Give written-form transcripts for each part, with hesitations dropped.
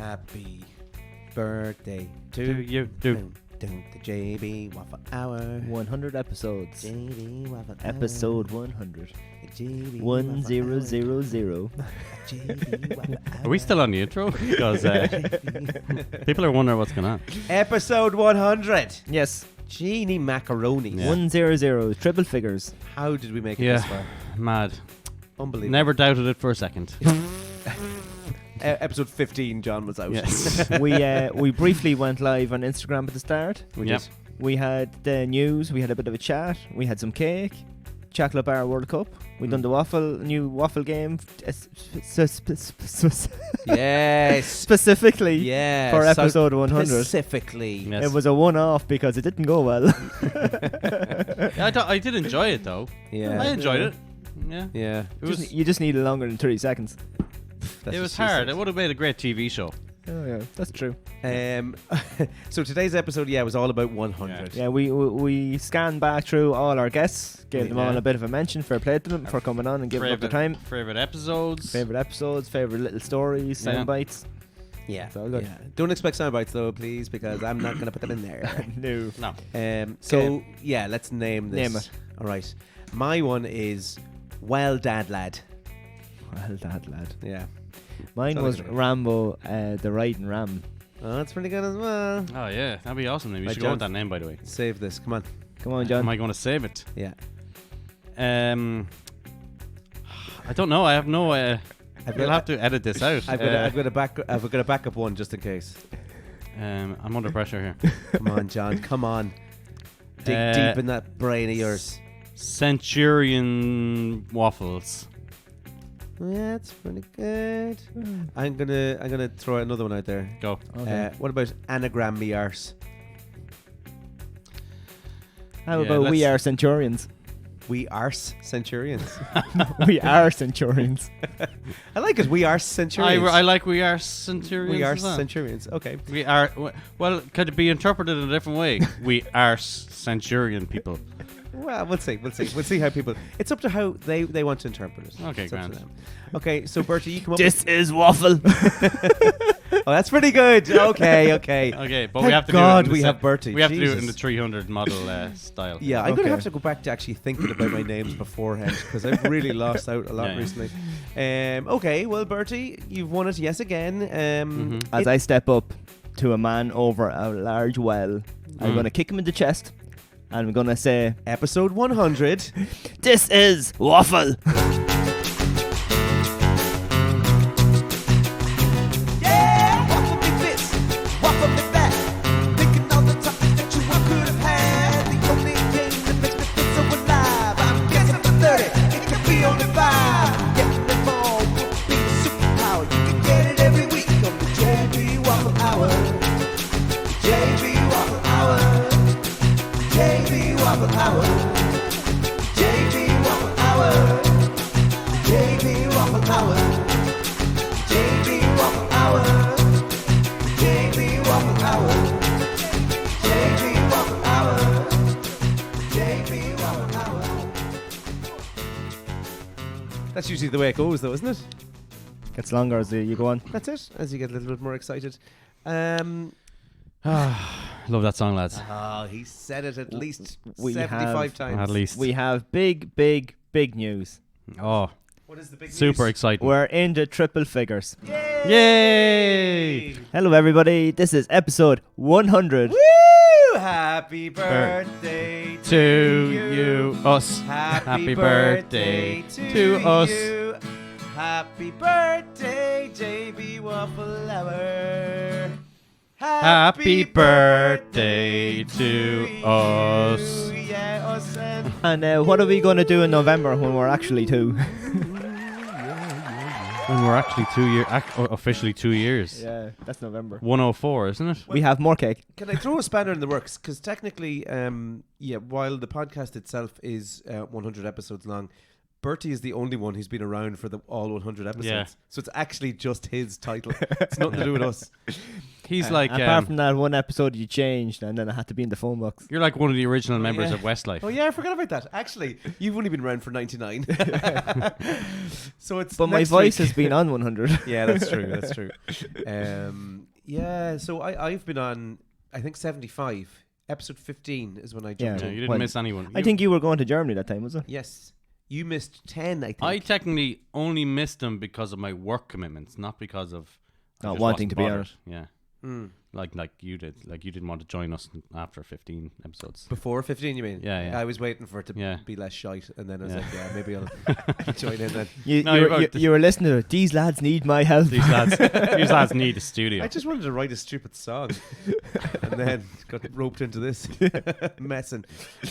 Happy birthday Do you do? The JB Waffle Hour. 100 episodes. JB Waffle Hour. Episode 100. JB 1000. JB Waffle Hour. Are we still on the intro? Because people are wondering what's going on. Episode 100. Yes. Genie macaroni. Yeah. 100. Triple figures. How did we make it Yeah. this far? Mad. Unbelievable. Never doubted it for a second. Episode 15, John was out. Yes. We briefly went live on Instagram at the start. We Yep. did. We had the news. We had a bit of a chat. We had some cake. Chocolate Bar World Cup. We done the new waffle game. Yes. Specifically Yeah. for so episode 100. Specifically. Yes. It was a one-off because it didn't go well. Yeah, I did enjoy it though. Yeah. I enjoyed it. Yeah. Yeah. It was, You just needed longer than 30 seconds. That's it what was she hard. said. It would have made a great TV show. Oh yeah, that's true. So today's episode, was all about 100. Yeah, we scanned back through all our guests, gave them all Yeah. a bit of a mention, fair play to them for coming on and giving up their time. Favorite episodes. Favorite episodes, favorite little stories, sound Yeah. bites. Yeah. It's all good. Yeah. Don't expect sound bites though, please, because I'm not going to put them in there. No. No. So let's name this. Name it. All right. My one is Well Dad Lad. Well, that lad. Yeah. Mine Sounds was good. Rambo, the Riding Ram. Oh, that's pretty good as well. Oh yeah, that'd be awesome. You Right, should go John. with that name, by the way. Save this. Come on. Come on, Am John. I going to save it? Yeah. I don't know. I have no. I've We'll got, have to edit this out. I've got a backup one just in case. I'm under pressure here. Come on, John. Come on. Dig Uh, deep in that brain of yours. Centurion waffles. Yeah, that's pretty good. I'm gonna throw another one out there. Go. Okay. What about anagram me arse? How yeah, about we let's- are Centurions? We arse centurions. We are Centurions. I like it. We are centurions. I like we are centurions. We are as well. centurions. Okay. We are. Well, could it be interpreted in a different way? We are centurion people. Well, we'll see. We'll see how people. It's up to how they want to interpret it. Okay, It's up to grand. them. Okay, so Bertie, you come up. This is Waffle. Oh, that's pretty good. Okay. Okay, but Thank we have to God do it. we have Bertie. We have to do it in Jesus. the 300 model style. Yeah, I'm Okay. gonna have to go back to actually thinking about my names beforehand because I've really lost out a lot Yeah. recently. Okay, well, Bertie, you've won it yes again. As I step up to a man over a large well, I'm going to kick him in the chest and I'm going to say, Episode 100. This is Waffle. Yeah, waffle me this, waffle me that. Thinking on the topic that you could have had. The only game that makes me feel so alive. I'm guessing for 30, it could be only 5. Getting involved would be a superpower. You can get it every week on the JB Waffle Hour. JB Waffle Hour. JB Waffle Hour. JB Waffle Hour. JB Waffle Hour. JB Waffle Hour. JB Waffle Hour. JB Waffle Hour. JB Waffle Hour. That's usually the way it goes, though, isn't it? Gets longer as you go on. That's it. As you get a little bit more excited. Love that song, lads. Oh, he said it at least We 75 have- times. At least. We have big news. Oh, What is the big super news? exciting. We're into triple figures. Yay! Hello, everybody. This is episode 100. Woo! Happy birthday To you, us. Happy birthday to us. you. Happy birthday, JB Waffle Hour. Happy birthday to us. Yeah, us and And what are we going to do in November when we're actually two? And we're actually officially 2 years. Yeah, that's November. 104, isn't it? We have more cake. Can I throw a spanner in the works? Because technically, while the podcast itself is 100 episodes long, Bertie is the only one who's been around for all 100 episodes. Yeah. So it's actually just his title. It's nothing to do with us. He's like apart from that one episode you changed, and then I had to be in the phone box. you're like one of the original members yeah. of Westlife. Oh yeah, I forgot about that. Actually, you've only been around for 99. So it's. But my next voice week. has been on 100. Yeah, that's true. That's true. Yeah, so I've been on, I think 75. Episode 15 is when I jumped Yeah, in. you didn't miss anyone. I think you were going to Germany that time, was it? Yes, you missed 10. I think. I technically only missed them because of my work commitments, not because of I Not just wanting wasn't to be on bothered. it. Yeah, Mm. like you did. Like you didn't want to join us after 15 episodes. Before 15, you mean? Yeah. I was waiting for it to Yeah. be less shite, and then I was Yeah. like, yeah, maybe I'll join in then. No, you're right. You were listening to it. These lads need my help. These lads need a studio. I just wanted to write a stupid song, and then got roped into this messing.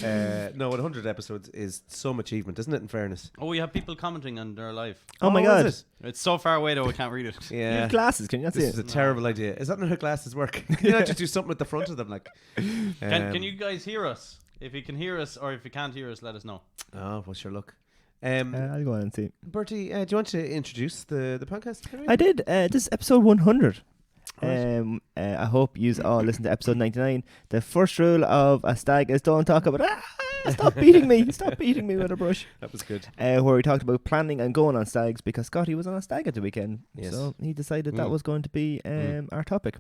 No, 100 episodes is some achievement, isn't it? In fairness. Oh, we have people commenting on their live. Oh my is God. it? It's so far away though I can't read it. You Yeah. have glasses, can you not see This is it? a terrible idea. Is that not how glasses work? Can you not just do something with the front of them, like? Can you guys hear us? If you can hear us, or if you can't hear us, let us know. Oh, what's your luck? I'll go on and see. Bertie, do you want to introduce the podcast? I did. This is episode 100. Right. I hope you all listen to episode 99. The first rule of a stag is don't talk about stop beating me. Stop beating me with a brush. That was good. Where we talked about planning and going on stags because Scotty was on a stag at the weekend. Yes. So he decided that Mm. was going to be our topic.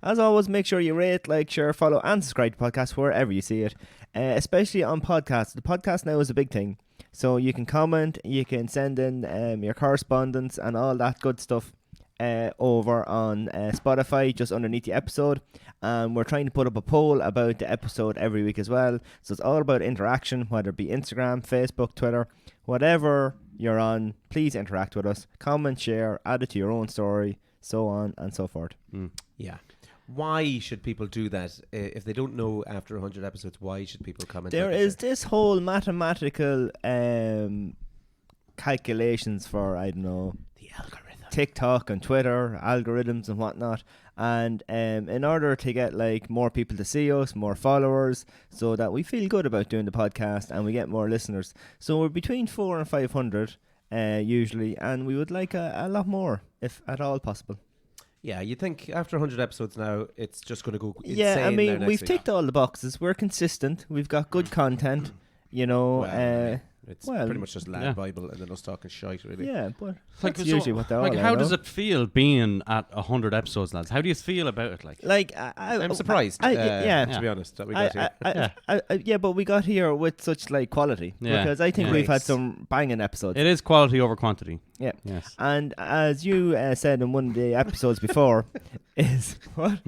As always, make sure you rate, like, share, follow, and subscribe to podcasts wherever you see it, especially on podcasts. The podcast now is a big thing. So you can comment, you can send in your correspondence and all that good stuff over on Spotify, just underneath the episode. We're trying to put up a poll about the episode every week as well. So it's all about interaction, whether it be Instagram, Facebook, Twitter, whatever you're on. Please interact with us. Comment, share, add it to your own story, so on and so forth. Yeah. Why should people do that? If they don't know after 100 episodes, why should people comment? There like you is said? this whole mathematical calculations for, I don't know, The algorithm. TikTok and Twitter, algorithms and whatnot. And in order to get like more people to see us, more followers, so that we feel good about doing the podcast and we get more listeners. So we're between 400 and 500 usually, and we would like a lot more, if at all possible. Yeah, you think after 100 episodes now, it's just going to go insane. Yeah, I now mean, next we've week. ticked all the boxes. We're consistent. We've got good content, you know. Well, it's well, pretty much just lad yeah. Bible and then us talking shite, really. yeah, but Like, that's so, usually what they're all like, how are, does no? it feel being at 100 episodes, lads? How do you feel about it? Like, I'm surprised. yeah. To be honest, that we got here. Yeah, but we got here with such like quality Yeah. because I think Yeah. we've had Nice. some banging episodes. it is quality over quantity. Yeah. Yes. And as you said in one of the episodes before, is what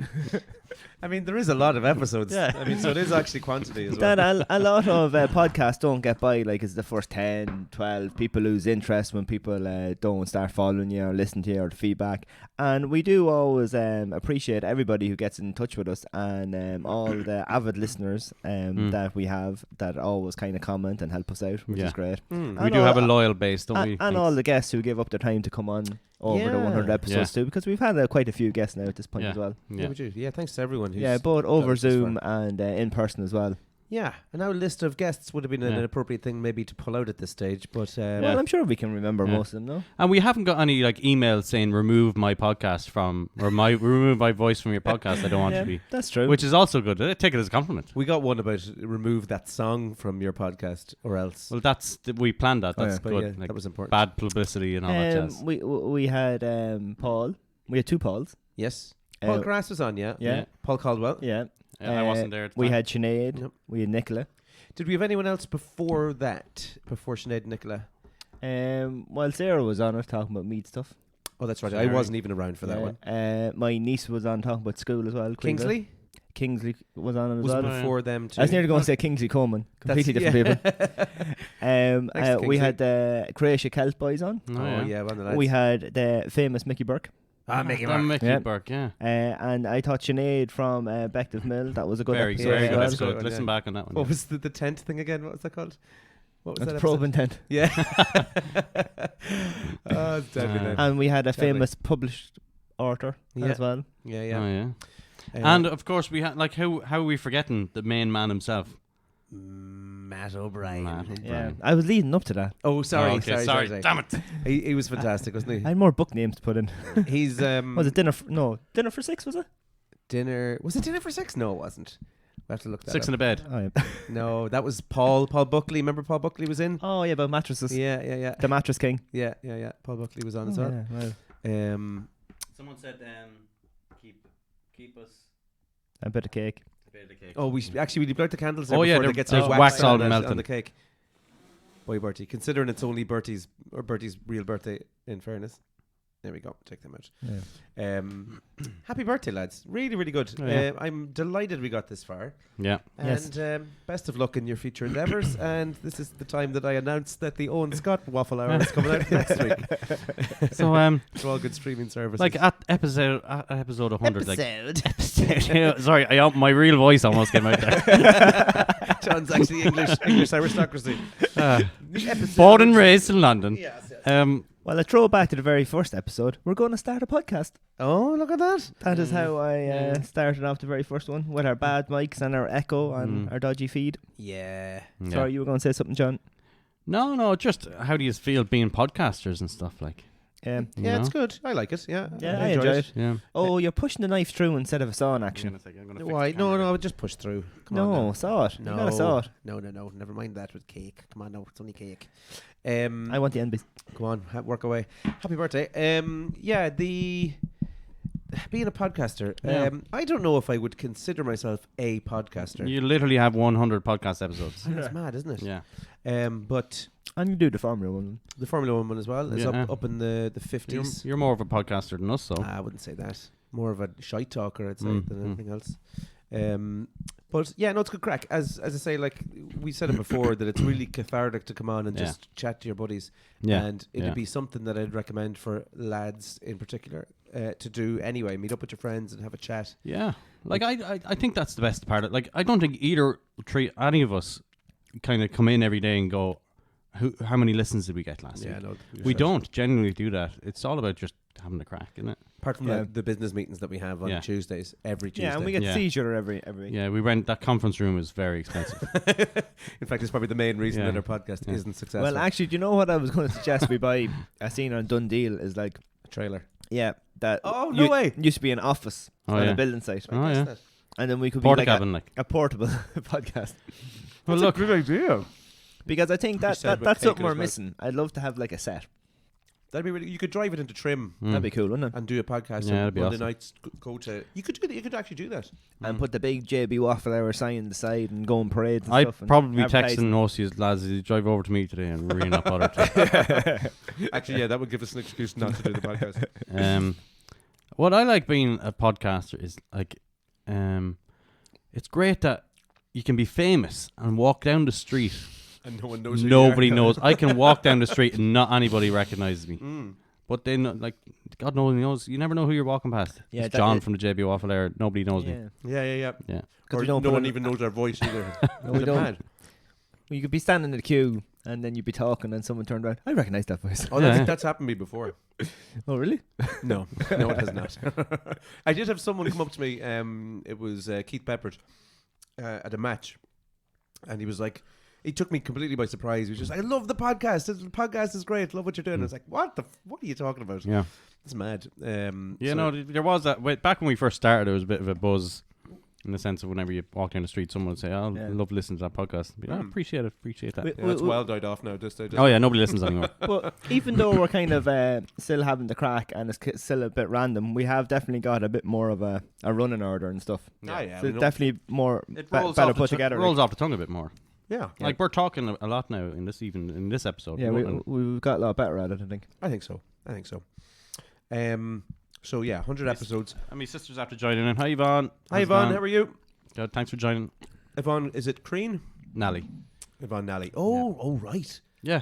I mean, there is a lot of episodes. Yeah. I mean, so it is actually quantity as well. that a lot of podcasts don't get by. Like, it's the first 10, 12 people lose interest when people don't start following you or listen to you or the feedback. And we do always appreciate everybody who gets in touch with us and all the avid listeners that we have that always kind of comment and help us out, which Yeah. is great. We And do all- have a loyal base, don't we? and all the guests who give up their time to come on over the Yeah. 100 episodes too, because we've had quite a few guests now at this point Yeah. as well. Yeah, Yeah. we do. Yeah, thanks to everyone who's Yeah, both got over us this far. Zoom and in person as well. Yeah, and our list of guests would have been an Yeah. appropriate thing maybe to pull out at this stage, but Well, I'm sure we can remember Yeah. most of them, no? And we haven't got any like emails saying remove my podcast from or remove my voice from your podcast. I don't want to be, That's true. which is also good. I take it as a compliment. we got one about remove that song from your podcast or else. Well, we planned that. Oh, That's yeah. But good. yeah, Like, that was important. bad publicity and all that jazz. we had Paul. We had two Pauls. Yes. Paul Uh, Grass was on, yeah. Yeah. Paul Caldwell. Yeah. Yeah, I wasn't there. At the We time. had Sinead. Yep. We had Nicola. Did we have anyone else before that? Before Sinead and Nicola? While Sarah was on it talking about meat stuff. Oh, that's right. I Sorry. wasn't even around for that one. My niece was on talking about school as well. Queenville. Kingsley was on it as was well. before them too. I was nearly going to say Kingsley Coleman. Completely different people. Thanks, We Kingsley. had the Croatia Celt boys on. Oh, Oh, yeah, one of the lads. We had the famous Mickey Burke. Mickey Damn Burke. Mickey Yeah. Burke, yeah. And I thought Sinead from Bective Mill. That was a good Very, episode. very as good well. episode. episode. Listen Yeah. back on that one. What was the tent thing again? What was that called? What was That's that probe episode? intent. Yeah. Oh, it's deadly then. And we had a Deadly. famous published author Yeah. as well. Yeah, Oh, yeah. yeah. And of course we had like how are we forgetting the main man himself? Matt O'Brien. Matt Yeah, O'Brien. I was leading up to that. Oh, sorry, Oh, okay, sorry. Damn it. He was fantastic, wasn't I had more book names to put in. he? He's Was it Dinner for Six, was it? dinner. Was it dinner for six? No, it wasn't. We have to look that 6 up. in the bed. Oh, yeah. No, that was Paul Buckley. Remember Paul Buckley was in? Oh, yeah, about mattresses. Yeah. The Mattress King. Yeah. Paul Buckley was on as well. Yeah, well, Someone said, keep us a bit of cake. a bit of the cake. Oh, we blow out the candles there Oh, yeah, before they're- they get there's wax wax all on melting. the cake. Boy, Bertie, considering it's only Bertie's real birthday, in fairness. There we go. Take them out. Yeah. Happy birthday, lads. Really, really good. Oh, yeah. I'm delighted we got this far. Yeah. Yes. And best of luck in your future endeavours. And this is the time that I announced that the Owen Scott Waffle Hour is coming out next week. So For all good streaming services. like at episode 100, Episode. sorry, my real voice almost came out there. John's actually English aristocracy. Born and raised in London. Yes. Well, a throwback to the very first episode. We're going to start a podcast. Oh, look at that. That is how I Yeah. started off the very first one with our bad mics and our echo and our dodgy feed. Yeah. Yeah. Sorry, you were going to say something, John. No, just how do you feel being podcasters and stuff like? You Yeah, it's know? good. I like it. Yeah. Yeah, I enjoy it. Yeah. Oh, you're pushing the knife through instead of a saw in action. Why? No, just push through. Come on No, now. saw it. No. You gotta saw it. No. Never mind that with cake. Come on, no, it's only cake. I want the NBs. Go on, work away. Happy birthday. Yeah, being a podcaster. Yeah. I don't know if I would consider myself a podcaster. You literally have 100 podcast episodes. That's mad, isn't it? Yeah. But And you do the Formula One. the Formula 1 one as well is Yeah. up in the 50s. You're more of a podcaster than us, so. I wouldn't say that. More of a shite talker, I'd say, Mm, than mm. anything else. But yeah, no, it's good crack. As I say, like we said it before, that it's really cathartic to come on and Yeah. just chat to your buddies. Yeah. And it'd be something that I'd recommend for lads in particular to do anyway. Meet up with your friends and have a chat. Yeah. Like, I think that's the best part of it. Like, I don't think any of us kind of come in every day and go, how many listens did we get last week? No, We don't genuinely do that. It's all about just having a crack, isn't it? Apart from Yeah. the business meetings that we have on Yeah. Tuesdays, every Tuesday. Yeah, and we get Yeah. to see each other every week. Yeah, we rent that conference room is very expensive. In fact, it's probably the main reason Yeah. that our podcast Yeah. isn't successful. Well, actually, do you know what I was going to suggest? We buy a scene on Done Deal is like, a trailer. yeah, that Oh, no way. used to be an office Oh, on yeah. a building site. Oh, Guess yeah. that. And then we could Porta be like cabin, like. a portable podcast. Well, look, good idea. Because I think You said that's with something cake we're as well. missing. I'd love to have like a set. That'd be really. You could drive it into Trim That'd be cool, wouldn't it? and do a podcast. Yeah, on that'd be Monday awesome. nights. Go to. You could actually do that. And put the big JB Waffle Hour sign on the side and go on parades and I stuff. and probably advertise. texting most of you lads, you drive over to me today and really not bother to. Actually, yeah, that would give us an excuse not to do the podcast. What I like being a podcaster is like, it's great that you can be famous and walk down the street. And no one knows. Nobody knows. I can walk down the street and not anybody recognizes me. Mm. But then, like, God knows, you never know who you're walking past. Yeah, It's that John is- from the JB Waffle Hour. Nobody knows me. Yeah. Yeah. Yeah. Or we don't no put one on- even knows our voice either. No, we Is it don't. mad? Well, you could be standing in the queue and then you'd be talking and someone turned around. I recognise that voice. Oh, Yeah. that's happened to me before. Oh, really? No, it has not. I did have someone come up to me. It was Keith Peppard at a match, and he was like, he took me completely by surprise. He was just, I love the podcast. The podcast is great. Love what you're doing. I was like, what are you talking about? Yeah. It's mad. Yeah, so- no, there was that. Back when we first started, there was a bit of a buzz in the sense of whenever you walk down the street, someone would say, oh, I Yeah. love listening to that podcast. Be, Mm. appreciate that. We- Yeah, it's well died off now. Oh, yeah, nobody listens anymore. But even though we're kind of still having the crack and it's still a bit random, we have definitely got a bit more of a running order and stuff. yeah. So we know- definitely more It better put together. rolls off the tongue a bit more. yeah. Like, we're talking a lot now in this episode. Yeah, And- we've got a lot better at it, I think. I think so. So yeah, 100 episodes. and my sisters have to join in. Hi, Yvonne. Hi, How's it Yvonne. going? How are you? Good, thanks for joining. Yvonne, is it Crean? Nally. Yvonne Nally. Oh, right. Yeah.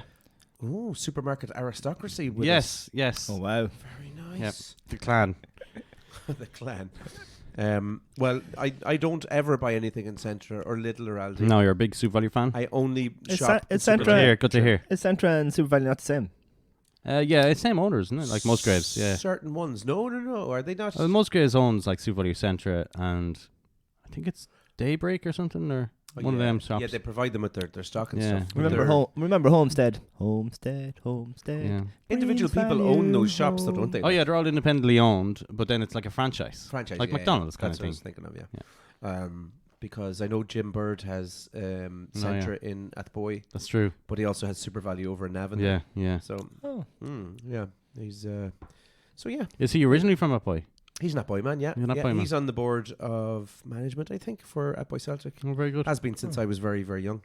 Oh, supermarket aristocracy. With Yes. Oh, wow. us. Very nice. The clan. The clan. Well, I don't ever buy anything in Centra or Lidl or Aldi. No, you're a big Soup Value fan. I only It's shop. it's in Good to Centra. hear. Good to hear. Is Centra and Super Value not the same? Yeah, it's same owners, isn't it? Like Musgraves. Yeah. Certain ones. No. Are they not? Musgraves owns like Soup Value Centra, and I think it's Daybreak or something. Or One of them shops. Yeah, they provide them with their stock and Yeah. stuff. Remember Homestead. Yeah. Individual Brings people own those value shops, though, don't they? Oh yeah, they're all independently owned, but then it's like a franchise. Franchise, like yeah, McDonald's yeah. kind That's of what I was thing. thinking of, yeah. Because I know Jim Bird has Centre in Athboy, That's true. but he also has Super Value over in Navan. Yeah, yeah. So, Oh. yeah, he's so yeah, Is he originally from Athboy? he's an Athboy man. Yeah, He's an Athboy man. He's on the board of management, I think, for Athboy Celtic. Oh, very good. Has been since I was very, very young.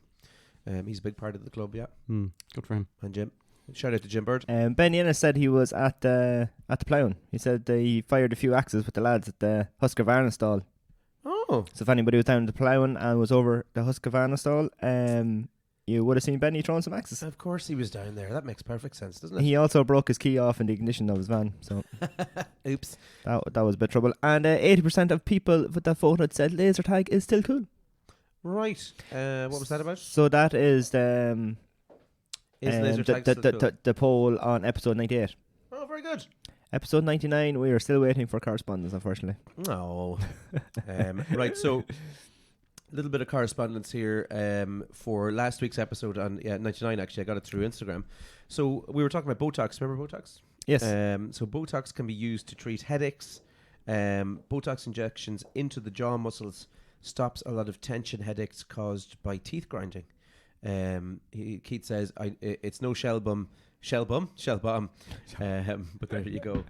He's a big part of the club, yeah. Good for him. And Jim, shout out to Jim Bird. Ben Yennis said he was at the ploughing. He said he fired a few axes with the lads at the Husqvarna stall. Oh, So if anybody was down at the ploughing and was over the Husqvarna stall, you would have seen Benny throwing some axes. of course he was down there. That makes perfect sense, doesn't it? He also broke his key off in the ignition of his van, so Oops. that was a bit trouble. And 80% of people with that voted said laser tag is still cool. Right. What was that about? So that is the Laser tag still cool? the poll on episode 98. Oh, very good. Episode 99, we are still waiting for correspondence, unfortunately. No. Right, so a little bit of correspondence here for last week's episode on 99, actually. I got it through Instagram. So we were talking about Botox. Remember Botox? Yes. So Botox can be used to treat headaches. Botox injections into the jaw muscles stops a lot of tension headaches caused by teeth grinding. Keith says, it's no shell bomb, but there you go.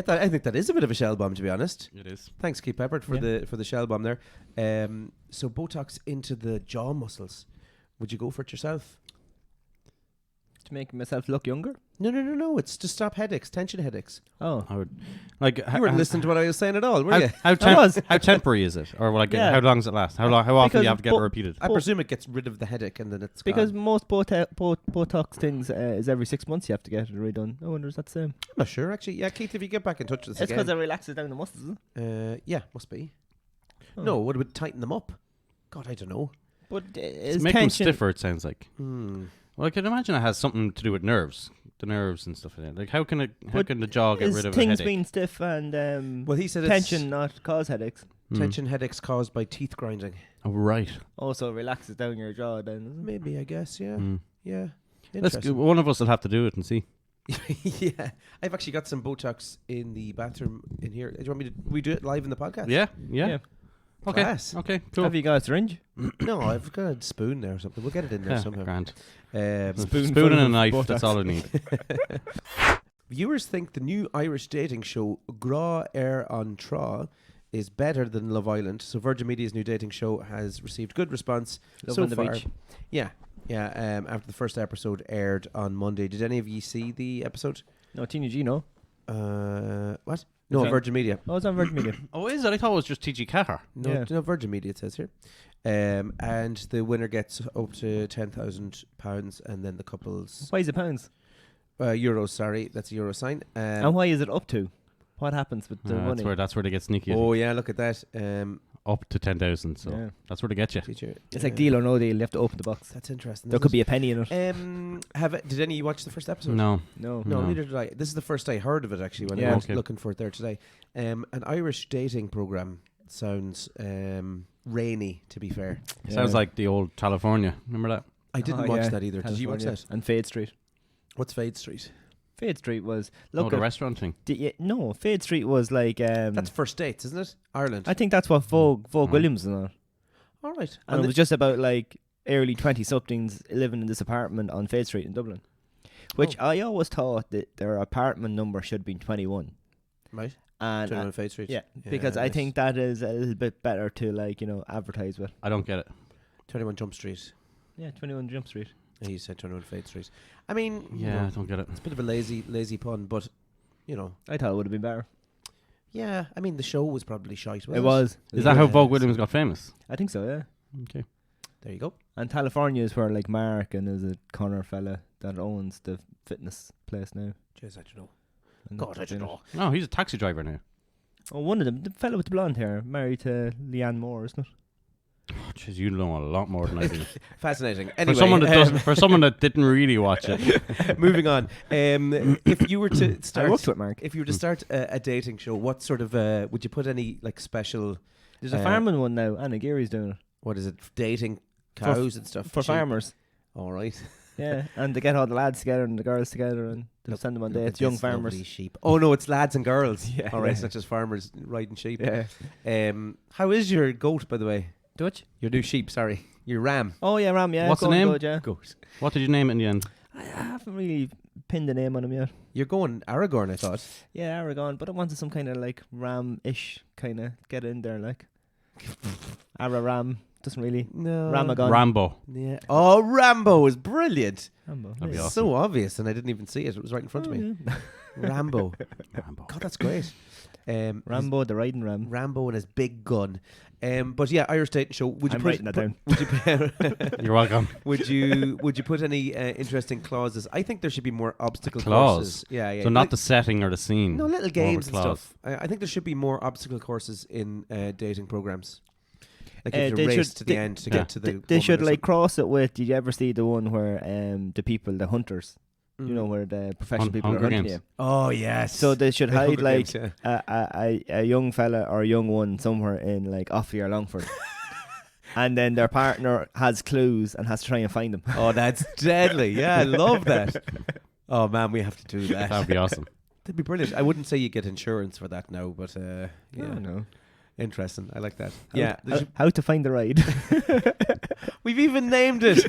I think that is a bit of a shell bomb, to be honest. It is. Thanks, Keith Peppert, for the shell bomb there. So Botox into the jaw muscles. Would you go for it yourself? To make myself look younger? No. It's to stop headaches, tension headaches. Oh. I would like. You weren't listening to what I was saying at all, were you? How temporary is it, or like Yeah. how long does it last? How often do Because you have to get it repeated? I presume it gets rid of the headache and then it's Because gone. most Botox things is every 6 months you have to get it redone. I wonder is that the same? I'm not sure, actually. Yeah, Keith, if you get back in touch with us It's because again. it relaxes down the muscles, isn't it? Yeah, must be. Oh. No, would it tighten them up? God, I don't know. But To is make them tension... stiffer, it sounds like. Well, I can imagine it has something to do with nerves, the nerves and stuff like that. Like, how can the jaw get Is rid of a things headache? being stiff and Well, he said tension not cause headaches? tension headaches caused by teeth grinding. Oh, right. Also relaxes down your jaw then, isn't it? Maybe, I guess, yeah. Yeah. Let's Interesting. one of us will have to do it and see. Yeah. I've actually got some Botox in the bathroom in here. Do you want me to we do it live in the podcast? Yeah. Okay. Class. Okay. Cool. Have you got a syringe? No, I've got a spoon there or something. We'll get it in there Yeah, somehow. grand. Spoon Spoon and a of knife. Botox. That's all I need. Viewers think the new Irish dating show Gra Air on Tra is better than Love Island. So Virgin Media's new dating show has received good response Love so on the far. beach. Yeah. After the first episode aired on Monday. Did any of you see the episode? No, TNG, no. What? No, Okay. Virgin Media. Oh, it's on Virgin Media. Oh, is it? I thought it was just TG Caher. No, Yeah. no, Virgin Media it says here. And the winner gets up to £10,000, and then the couples Why is it pounds? euros. Sorry, that's a euro sign. And why is it up to? What happens with the money? That's where they get sneaky. Oh yeah, look at that. Up to 10,000. So Yeah. that's where they get you. Teacher, It's like deal or no deal. You have to open the box. That's interesting. There could be a penny in it. Did any of you watch the first episode? No. No. No, No. neither did I. This is the first I heard of it actually when Yeah. I was Okay. looking for it there today. An Irish dating program sounds rainy. To be fair, Sounds like the old California. Remember that? I didn't watch that either. Did you watch that? And Fade Street. What's Fade Street? Fade Street was Oh, the restaurant thing. no, Fade Street was like That's First Dates, isn't it? Ireland. I think that's what Vogue Williams was on. All right. And it was just about like early 20-somethings living in this apartment on Fade Street in Dublin. Which I always thought that their apartment number should be 21. right. And 21 Fade Street. yeah, because I nice. think that is a little bit better to like, advertise with. I don't get it. 21 Jump Street. Yeah, 21 Jump Street. He said 21 Fade Street. I mean, Yeah, I don't get it. it's a bit of a lazy pun, but I thought it would have been better. yeah. I mean, the show was probably shite. It was. Is that how Yeah, Vogue Williams got famous? I think so, yeah. Okay. There you go. And California is where like Mark and there's a Connor fella that owns the fitness place now. Jeez, I don't know. And God, I that's don't in it. know. No, he's a taxi driver now. Oh, one of them, the fella with the blonde hair, married to Leanne Moore, isn't it? Oh, jeez, you know a lot more than I do. Fascinating. Anyway, For someone that didn't really watch it. moving on. If you were to I start, worked with Mark. if you were to start a dating show, what sort of would you put any like special? There's a farming one now. Anna Geary's doing it. What is it? Dating cows and stuff for sheep. farmers. All right. Yeah, and they get all the lads together and the girls together, and they send them on Look dates. at Young this farmers. lovely sheep. Oh no, it's lads and girls. Yeah. All right, it's not just farmers riding sheep. Yeah. How is your goat, by the way? Dutch. Your new sheep, sorry. Your ram. Oh yeah, Ram. Yeah. What's the going name? Good, yeah. Goat. What did you name it in the end? I haven't really pinned the name on him yet. You're going Aragorn, I thought. Yeah, Aragon, but I wanted some kind of like Ram-ish kind of get in there, like Ram doesn't really No. Ramagon. Rambo. Yeah. Oh, Rambo is brilliant. Rambo. That'd be yeah. awesome. So obvious, and I didn't even see it. It was right in front of me. Oh, Rambo. Rambo. God, that's great. Rambo, the riding ram. Rambo and his big gun. But yeah, Irish Dating Show. Would you I'm put, writing that down. Would you You're welcome. would you put any interesting clauses? I think there should be more obstacle Clause? courses. Yeah, yeah. So not Like- the setting or the scene. no little more games of and a clause. stuff. I think there should be more obstacle courses in dating programs. Like They if you race should- to the they- end to yeah. get to the. They woman should or like something. cross it with. Did you ever see the one where the people, the hunters, you know, where the professional people Hunger are hunting Games. you? Oh yes. So they should The hide Hunger like Games, yeah. a young fella or a young one somewhere in like Offaly or Longford. And then their partner has clues and has to try and find them. Oh, that's deadly. Yeah, I love that. Oh man, we have to do that. That would be awesome. That'd be brilliant. I wouldn't say you get insurance for that now, but yeah, No. interesting. I like that. How, Yeah, there how to find the ride. we've even named it.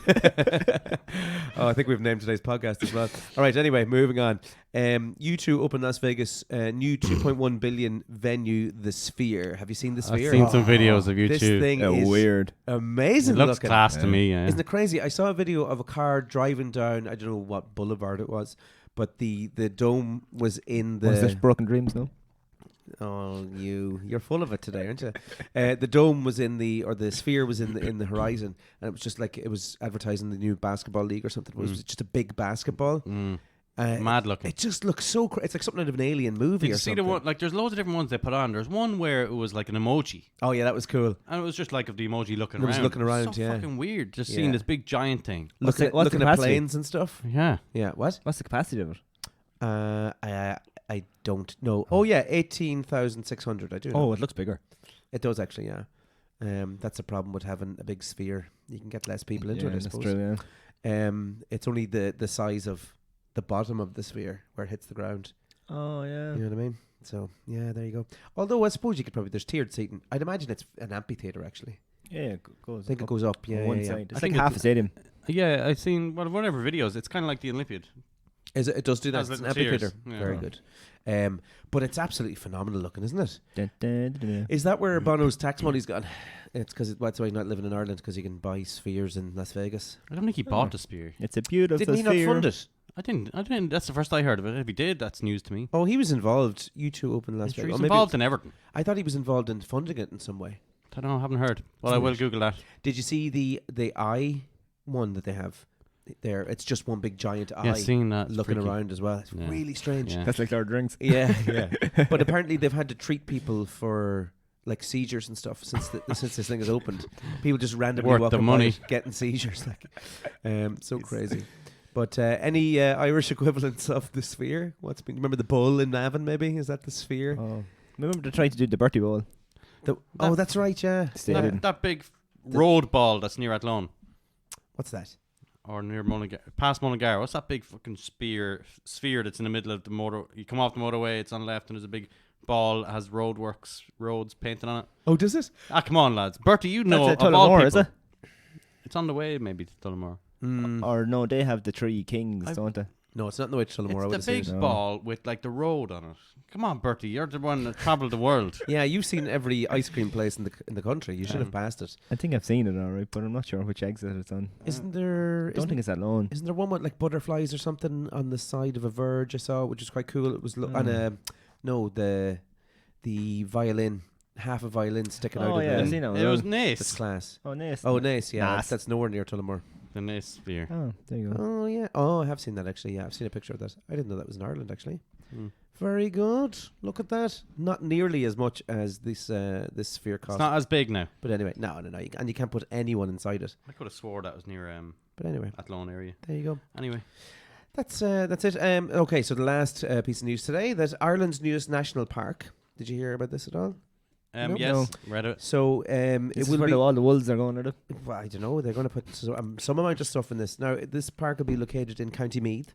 Oh, I think we've named today's podcast as well. All right. Anyway, moving on. U2 open Las Vegas, new 2.1 billion venue, The Sphere. Have you seen The I've Sphere? seen some videos of you This too. thing is weird. amazing. It looks looking. class to me. Yeah. Isn't it crazy? I saw a video of a car driving down, I don't know what boulevard it was, but the dome was in the... Was this Broken Dreams, no? Oh, you're full of it today, aren't you? The dome was in the, or the sphere was in the horizon, and it was just like it was advertising the new basketball league or something. It was just a big basketball. Mad looking. It just looks so. It's like something out of an alien movie Did you or see something. the one? Like, there's loads of different ones they put on. There's one where it was like an emoji, Oh yeah, that was cool. and it was just like of the emoji looking It was around. looking around, so yeah. fucking weird. Just Yeah. seeing this big giant thing. What's Looking, the- what's the looking at capacity? planes and stuff. Yeah. Yeah. What? What's the capacity of it? I don't know. Oh yeah, 18,600. I do. know. Oh, it looks bigger. It does actually. Yeah. That's a problem with having a big sphere. You can get less people into it. I that's suppose. true, yeah. It's only the size of the bottom of the sphere where it hits the ground. Oh, yeah. You know what I mean? So yeah, there you go. Although I suppose you could probably there's tiered seating. I'd imagine it's an amphitheater actually. Yeah, it goes I think it up goes up. Yeah, on one yeah, yeah. side. I It's think like half a stadium. Yeah, I've seen whatever videos. It's kind of like the Olympiad. Is it does do that? Has It's an little tiers. amphitheater. Yeah. Very good. But it's absolutely phenomenal looking, isn't it? Dun, dun, dun, dun. Is that where Bono's tax money's gone? It's because that's why he's not living in Ireland, because he can buy spheres in Las Vegas. I don't think he bought the spear. It's a beautiful Didn't he not sphere. fund it? I didn't. That's the first I heard of it. If he did, that's news to me. Oh, he was involved. U2 open Las I'm sure Vegas. he's Or maybe involved in everything. I thought he was involved in funding it in some way. I don't know. I haven't heard. Well, I will Google that. Did you see the eye one that they have there? It's just one big giant eye Yeah, seeing that. it's looking freaky. around as well. It's Yeah. really strange. Yeah. That's like Lord of the Rings. Yeah, yeah. But apparently they've had to treat people for like seizures and stuff since since this thing is opened. People just randomly Worth walking the money. by getting seizures, like so crazy. But any Irish equivalents of the sphere? What's been? Remember the bull in Navan? Maybe is that the sphere? Oh. Remember they tried to do the Bertie Bowl? Oh, that's right. Yeah. Stadium. That big road ball that's near Athlone What's that? or near Mullingar, past Mullingar. What's that big fucking sphere that's in the middle of the motor? You come off the motorway, it's on the left, and there's a big ball that has roads painted on it. Oh, does it? Ah, come on, lads. Bertie, you know That's of all Tullamore, people. is it? It's on the way, maybe to Tullamore. Or no, they have the three kings, don't they? No, it's not in the way to Tullamore. I would have It's the seen big it. No. ball with like the road on it. Come on, Bertie, you're the one that travelled the world. Yeah, you've seen every ice cream place in the country. You should have passed it. I think I've seen it alright, but I'm not sure which exit it's on. Isn't there? Don't think it's that long. Isn't there one with like butterflies or something on the side of a verge? I saw, which is quite cool. It was on a the violin, half a violin sticking out Oh of yeah, the. I've seen it. It was That's nice. class. Oh, nice. Oh, nice. Yeah, Nice. that's nowhere near Tullamore. The nice sphere. Oh, there you go. Oh yeah. Oh, I have seen that actually. Yeah, I've seen a picture of that. I didn't know that was in Ireland actually. Mm. Very good. Look at that. Not nearly as much as this sphere It's cost. not as big now. But anyway, no. And you can't put anyone inside it. I could have swore that was near But anyway, Athlone area. there you go. Anyway, That's it. Okay, so the last piece of news today, that Ireland's newest national park. Did you hear about this at all? No. Yes, read it. So This it is will where be. all the wolves are going, are they? Well, I don't know. They're going to put some amount of stuff in this. Now, this park will be located in County Meath.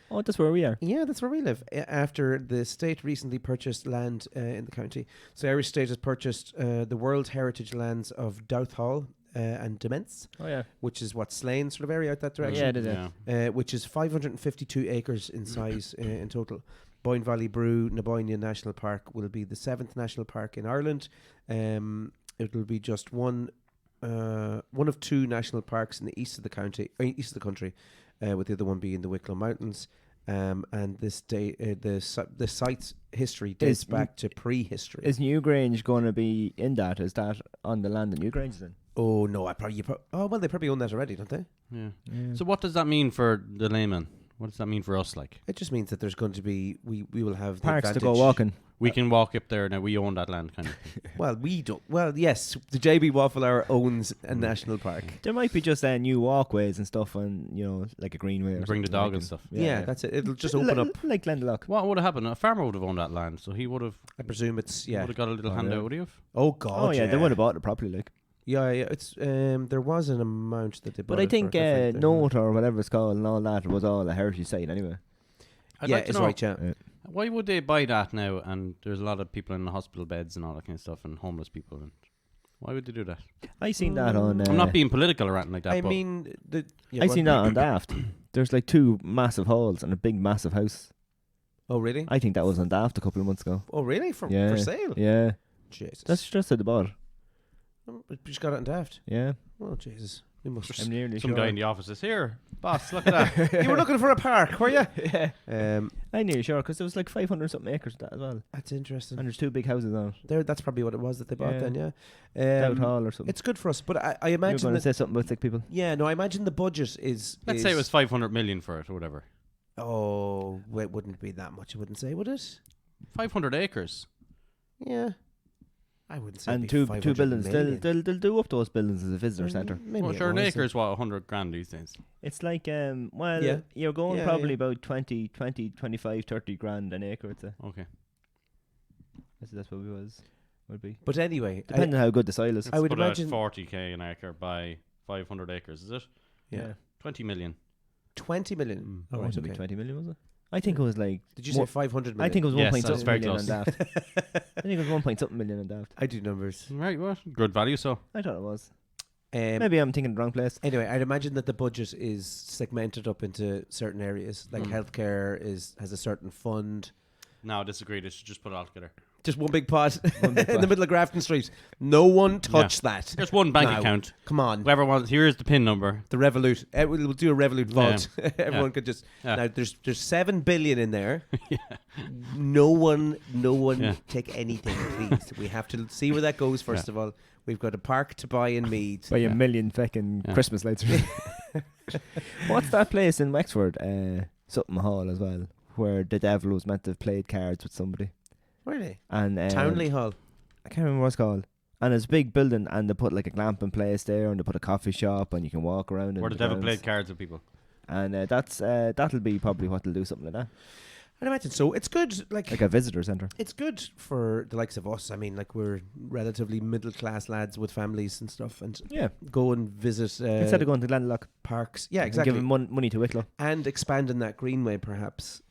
Oh, that's where we are. Yeah, that's where we live. After the state recently purchased land in the county. So Irish State has purchased the World Heritage lands of Douthall and Dements, Oh, yeah. which is what, Slane sort of area out that direction. Yeah, it is. Yeah. Which is 552 acres in size in total. Boyne Valley Brew Naboynia National Park will be the 7th national park in Ireland. It will be just one of 2 national parks in the east of the country, with the other one being the Wicklow Mountains. And the site's history dates back to prehistory. Is Newgrange going to be in that? Is that on the land that Newgrange is in? Oh no, they probably own that already, don't they? Yeah. Yeah. So what does that mean for the layman? What does that mean for us? Like, It just means that there's going to be we will have the Parks to advantage. go walking. we can walk up there now. We own that land, kind of thing. Well, we don't. Well, yes, the JB Waffle Hour owns a national park. There might be just new walkways and stuff, and like a greenway. Or Bring the something dog like and it. stuff. Yeah, that's it. It'll just open up. like Glendalough. What would have happened? A farmer would have owned that land, so he would have I presume it's would have got a little Oh, handout, yeah. would he have? Oh God. Oh yeah, they would have bought it properly, like. Yeah. It's there was an amount that they. But bought I it think for, I think they're- Note or whatever it's called and all that was all a heritage site anyway. I'd Yeah, like to it's know, right. Yeah. why would they buy that now? And there's a lot of people in the hospital beds and all that kind of stuff, and homeless people. And why would they do that? I seen that on. I'm not being political or anything like that. I but mean, I seen that on Daft. There's like 2 massive halls and a big massive house. Oh really? I think that was on Daft a couple of months ago. Oh really? For Yeah. sale? Yeah, Jesus. that's just how they bought it. We just got it in Daft. Yeah, Oh Jesus. We must. I'm nearly some sure. guy in the office is here, boss. Look at that. You were looking for a park, were you? Yeah, Um, I'm nearly sure because there was like 500 something acres of that as well, that's interesting. and there's 2 big houses on it. That's probably what it was that they bought Yeah. then. Yeah. Dowd Hall or something. It's good for us, but I You were imagine going to that. say something about sick people. Yeah. No, I imagine the budget is. Let's say it was 500 million for it or whatever. Oh, it wouldn't be that much. I wouldn't say, would it? 500 acres. Yeah. I wouldn't say. And it'd be 2 500 buildings. million. They'll do up those buildings as a visitor centre. Maybe Well, it sure, an was, acre is what, 100 grand these days. It's like Yeah. you're going Yeah, probably yeah. about 20, 25, 30 grand an acre. It's Okay. that's what it would be. But anyway, Depending on how good the soil is. I would Put it at imagine 40k an acre by 500 acres, is it? yeah, 20 million. 20 million. Oh, Oh, right, right, it'd be okay. 20 million, was it? I think it was like. Did you more- say 500 I million? think it was Yes, 1 that's point very something million on close. Daft. I think it was 1 point something million on Daft. I do numbers. Right, what? Good value, so. I thought it was. Um, Maybe I'm thinking the wrong place. Anyway, I'd imagine that the budget is segmented up into certain areas. Like healthcare has a certain fund. No, disagree. They should just put it all together. Just one big pot One big in the pot. middle of Grafton Street. No one touch that. Just one bank No. account. Come on. Whoever wants, here's the PIN number. The Revolut. We'll do a Revolut vault. Everyone Yeah. could just. Yeah. Now there's 7 billion in there. No one Yeah. take anything, please. We have to see where that goes first of all. We've got a park to buy in Meath. By Yeah. a million fucking Yeah. Christmas lights. What's that place in Wexford? Something Hall as well, where the devil was meant to have played cards with somebody. Really? And Townley Hall. I can't remember what it's called. And it's a big building, and they put like a glamping place there, and they put a coffee shop, and you can walk around. in Where the devil grounds. played cards with people. And that'll be probably what they'll do, something like that, I'd imagine so. It's good. Like like a visitor centre. it's good for the likes of us. I mean, like we're relatively middle class lads with families and stuff, and Yeah, go and visit instead of going to Glendalough, parks. Yeah, and exactly. giving money to Wicklow. And expanding that greenway, perhaps.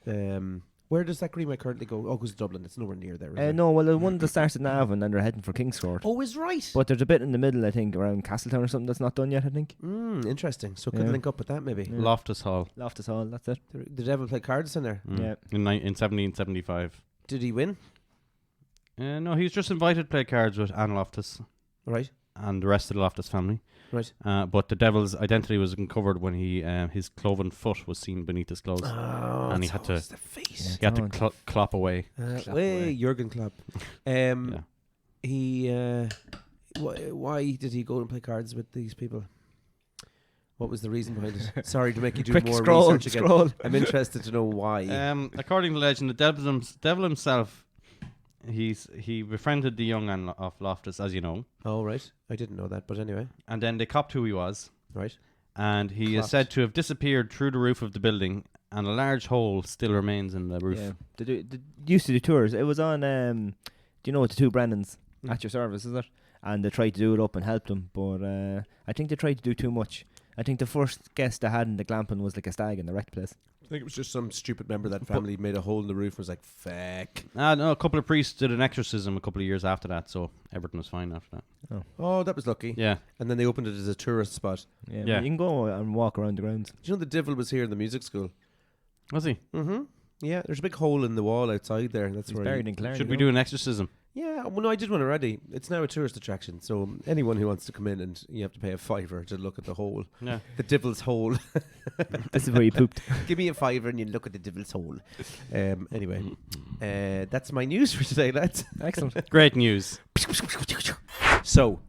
Where does that greenway currently go? Oh, it goes to Dublin. It's nowhere near there. Is it? No, well, the one that starts at Navan, and then they're heading for Kingscourt. Oh, is right. But there's a bit in the middle, I think, around Castletown or something that's not done yet, I think. Interesting. So could Yeah. link up with that maybe. Yeah. Loftus Hall. Loftus Hall, that's it. The devil play cards in there. Yeah. In 1775. Did he win? No, he was just invited to play cards with Anne Loftus Right. and the rest of the Loftus family. Right. But the devil's identity was uncovered when his cloven foot was seen beneath his clothes. Oh, And he it's had to- always the face. He had to Oh. clop away. Way away. Jurgen Klopp. Yeah. He. Why did he go and play cards with these people? What was the reason behind it? Sorry to make you do Quick more scroll, research again. scroll. I'm interested to know why. According to legend, the devil himself, he befriended the young Anne of Loftus, as you know, Oh, right. I didn't know that, but anyway. and then they copped who he was, Right. and he is Clocked. said to have disappeared through the roof of the building, and a large hole still remains in the roof. Yeah. They used to do tours. It was on, do you know what, the two Brennans? at your service, is it? And they tried to do it up and help them, but I think they tried to do too much. I think the first guest they had in the glamping was like a stag in the wrecked place. I think it was just some stupid member of that family made a hole in the roof and was like, "Feck." No, a couple of priests did an exorcism a couple of years after that, so everything was fine after that. Oh, that was lucky. Yeah. And then they opened it as a tourist spot. Yeah, Yeah. you can go and walk around the grounds. Do you know the devil was here in the music school? Was he? Mm-hmm. Yeah, there's a big hole in the wall outside there. That's He's where buried in Clare. Should we do an exorcism? Yeah, well, no, I did one already. It's now a tourist attraction, so anyone who wants to come in and you have to pay a $5 to look at the hole, Yeah. the devil's hole. This is where you pooped. Give me a $5 and you look at the devil's hole. Anyway, that's my news for today, lads. Excellent. Great news. So,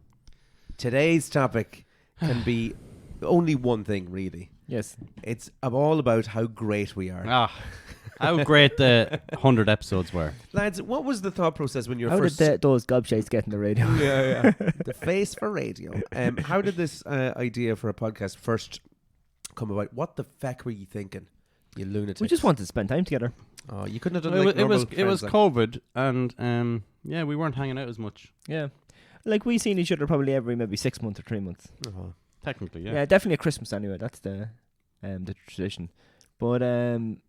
today's topic can be only one thing, really. Yes. It's all about how great we are. Ah, how great the 100 episodes were. Lads, what was the thought process when you were How first... did those gobshites get in the radio? Yeah. The face for radio. How did this idea for a podcast first come about? What the feck were you thinking, you lunatics? We just wanted to spend time together. Oh, you couldn't have done It like was normal friends, like- COVID, and yeah, we weren't hanging out as much. Yeah. Like, we seen each other probably every maybe 6 months or 3 months. Oh. Technically, Yeah, yeah. definitely at Christmas anyway. That's the tradition. But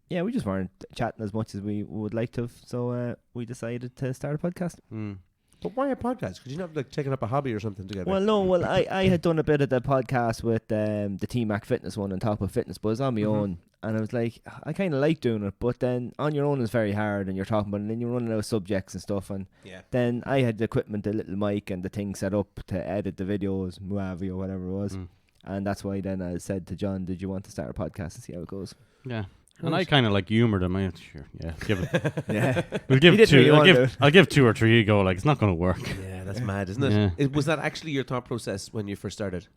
yeah, we just weren't chatting as much as we would like to have, so we decided to start a podcast. Mm. But why a podcast? Could you not have like taken up a hobby or something together? Well, no, I had done a bit of the podcast with the T-Mac Fitness one and Talk About Fitness, but it was on my own. And I was like, I kind of like doing it, but then on your own is very hard, and you're talking about it, and then you're running out of subjects and stuff. And yeah. then I had the equipment, the little mic and the thing set up to edit the videos, weve or whatever it was. Mm. And that's why then I said to John, did you want to start a podcast and see how it goes? Yeah. And I kind of like humoured him. Sure, yeah, give it. Yeah. We'll give You didn't two. really want to. I'll give 2 or 3. You go like it's not going to work. Yeah, that's mad, isn't it? Yeah. Was that actually your thought process when you first started?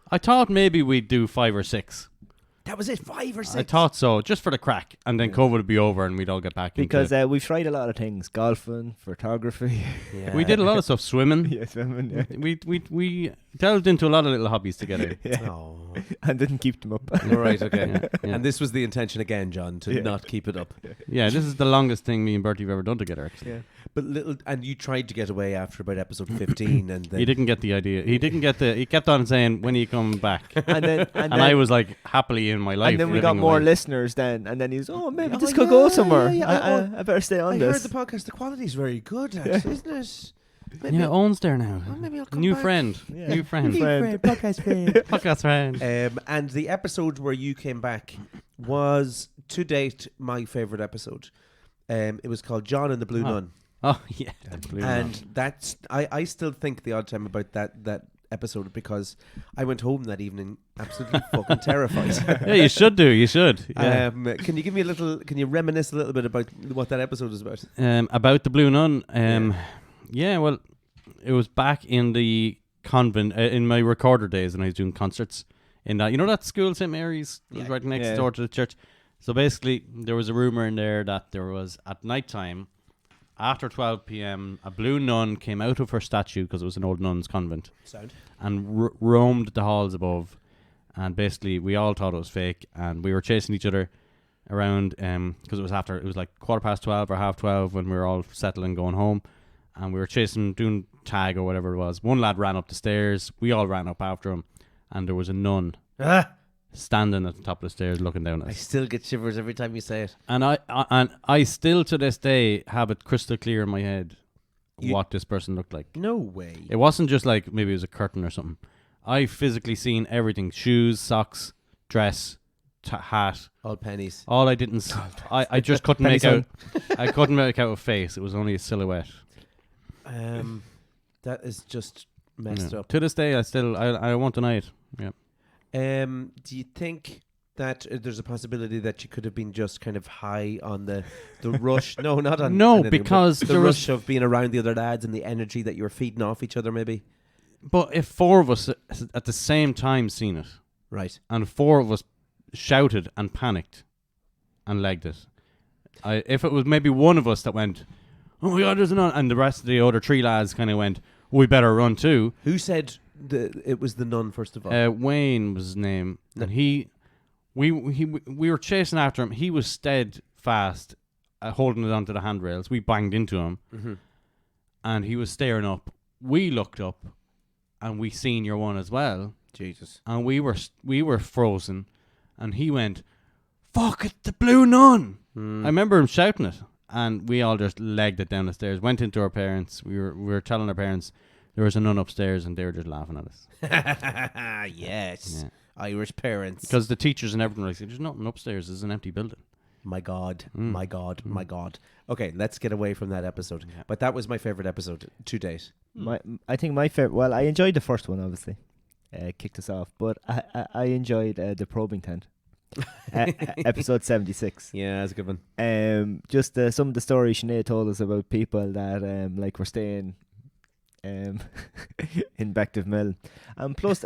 I thought maybe we'd do 5 or 6. That was it, 5 or 6? I thought so, just for the crack, and then COVID would be over, and we'd all get back. Because into we've tried a lot of things: golfing, photography. Yeah. we did a lot of stuff, swimming. Yeah, swimming. Yeah. We delved into a lot of little hobbies together. Yeah. Oh. And didn't keep them up. All right, okay. Yeah, yeah. And this was the intention again, John, to Yeah. not keep it up. Yeah, this is the longest thing me and Bertie have ever done together. Actually, Yeah. But and you tried to get away after about episode 15, and then he didn't get the idea. He didn't get the. He kept on saying, "When are you coming back?" And then And I was like happily in my life. and then we got living more away. listeners then, and then he was, oh, maybe Oh, this could go yeah, somewhere. yeah, I better stay on I this. heard the podcast. The quality is very good, actually, isn't it? Maybe Yeah, Owen's there now. well, maybe I'll come New back. friend. Yeah. New friend. Friend. podcast friend. Podcast friend. And the episode where you came back was, to date, my favourite episode. It was called John and the Blue Oh. Nun. Oh yeah. Blue And Nun. that's I still think the odd time about that episode because I went home that evening absolutely fucking terrified. Yeah, you should do. You should. Yeah. Can you give me can you reminisce a little bit about what that episode is about? About the Blue Nun. Yeah, well, it was back in the convent in my recorder days when I was doing concerts in that. You know that school, St. Mary's, was Yeah. right next Yeah. door to the church. So basically, there was a rumor in there that there was at night time, after 12 p.m., a blue nun came out of her statue because it was an old nun's convent Sound. and roamed the halls above. And basically, we all thought it was fake, and we were chasing each other around because it was like 12:15 or 12:30 when we were all settling going home, and we were chasing, doing tag or whatever it was. One lad ran up the stairs, we all ran up after him, and there was a nun standing at the top of the stairs looking down at I us. still get shivers every time you say it. And I still to this day have it crystal clear in my head what this person looked like. No way. It wasn't just like maybe it was a curtain or something. I physically seen everything: shoes, socks, dress, hat. All pennies. All I didn't, I just couldn't Penny make out. I couldn't make out a face. It was only a silhouette. That is just messed Yeah. up. To this day, I won't deny it. Yeah. Do you think that there's a possibility that you could have been just kind of high on the rush? No, not on No, anything, but because the there rush was. of being around the other lads and the energy that you were feeding off each other, maybe. But if 4 of us at the same time seen it, Right. and 4 of us shouted and panicked and legged it, if it was maybe one of us that went, "Oh my God, there's a nun," and the rest of the other 3 lads kind of went, "We better run too." Who said it was the nun first of all? Wayne was his name, No. and we were chasing after him. He was steadfast, holding it onto the handrails. We banged into him, Mm-hmm. and he was staring up. we looked up and we seen your one as well, Jesus. and we were frozen, and he went, "Fuck it, the blue nun!" I remember him shouting it, and we all just legged it down the stairs. Went into our parents. We were telling our parents there was a nun upstairs, and they were just laughing at us. Yes. Yeah. Irish parents. Because the teachers and everything were like, "There's nothing upstairs. There's an empty building." My God. My God. My God. Okay, let's get away from that episode. Yeah. But that was my favourite episode to date. I think my favorite. Well, I enjoyed the first one. Obviously, kicked us off, but I enjoyed the probing tent. Episode 76. Yeah, that's a good one. Just some of the stories Sinead told us about people that like were staying in Bective Mill, and plus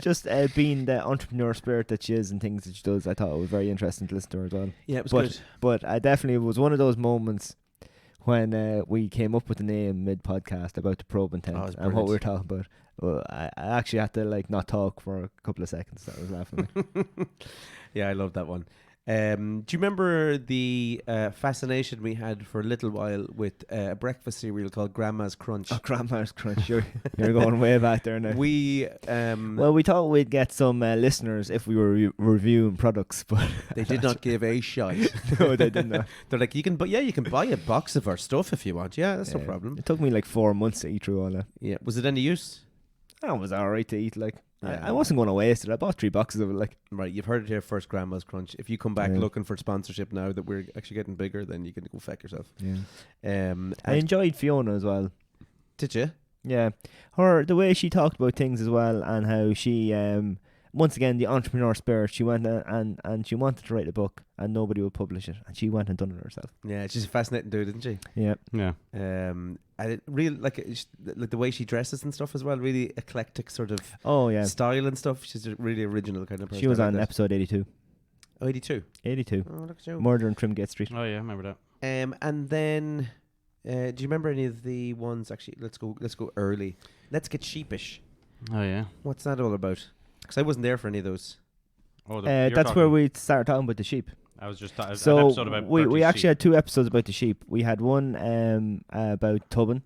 just being the entrepreneur spirit that she is and things that she does. I thought it was very interesting to listen to her as well. Yeah, it was good. But I definitely was one of those moments when we came up with the name mid podcast about the probing tent and what we were talking about. Well, I actually had to like not talk for a couple of seconds. I was laughing. Yeah, I love that one. Do you remember the fascination we had for a little while with a breakfast cereal called Grandma's Crunch? Oh, Grandma's Crunch. You're going way back there now. We well, we thought we'd get some listeners if we were reviewing products, but they did not give a shite. No, they did not. They're like, you can buy a box of our stuff if you want. Yeah, that's no problem. It took me like 4 months to eat through all that. Yeah, was it any use? That was alright to eat. Like Yeah. I wasn't going to waste it. I bought 3 boxes of it. Like, Right, you've heard it here first, Grandma's Crunch. If you come back Yeah. looking for sponsorship now that we're actually getting bigger, then you can go feck yourself. yeah. I And enjoyed Fiona as well. did you? Yeah, the way she talked about things as well, and how she once again the entrepreneur spirit. She went and she wanted to write a book, and nobody would publish it, and she went and done it herself. Yeah, she's a fascinating dude, isn't she? Yeah, Yeah. And it really like the way she dresses and stuff as well. Really eclectic sort of oh yeah. style and stuff. She's a really original kind of person. She was I like on that. episode 82. Oh, 82. 82. Oh, look at you. Murder on Trimgate Street. Oh yeah, I remember that. And then, do you remember any of the ones? Actually, let's go early. Let's get sheepish. Oh yeah. What's that all about? Because I wasn't there for any of those. Oh, That's where we started talking about the sheep. I was just an So episode about we Bertie's actually sheep. had 2 episodes about the sheep. We had one about tubbing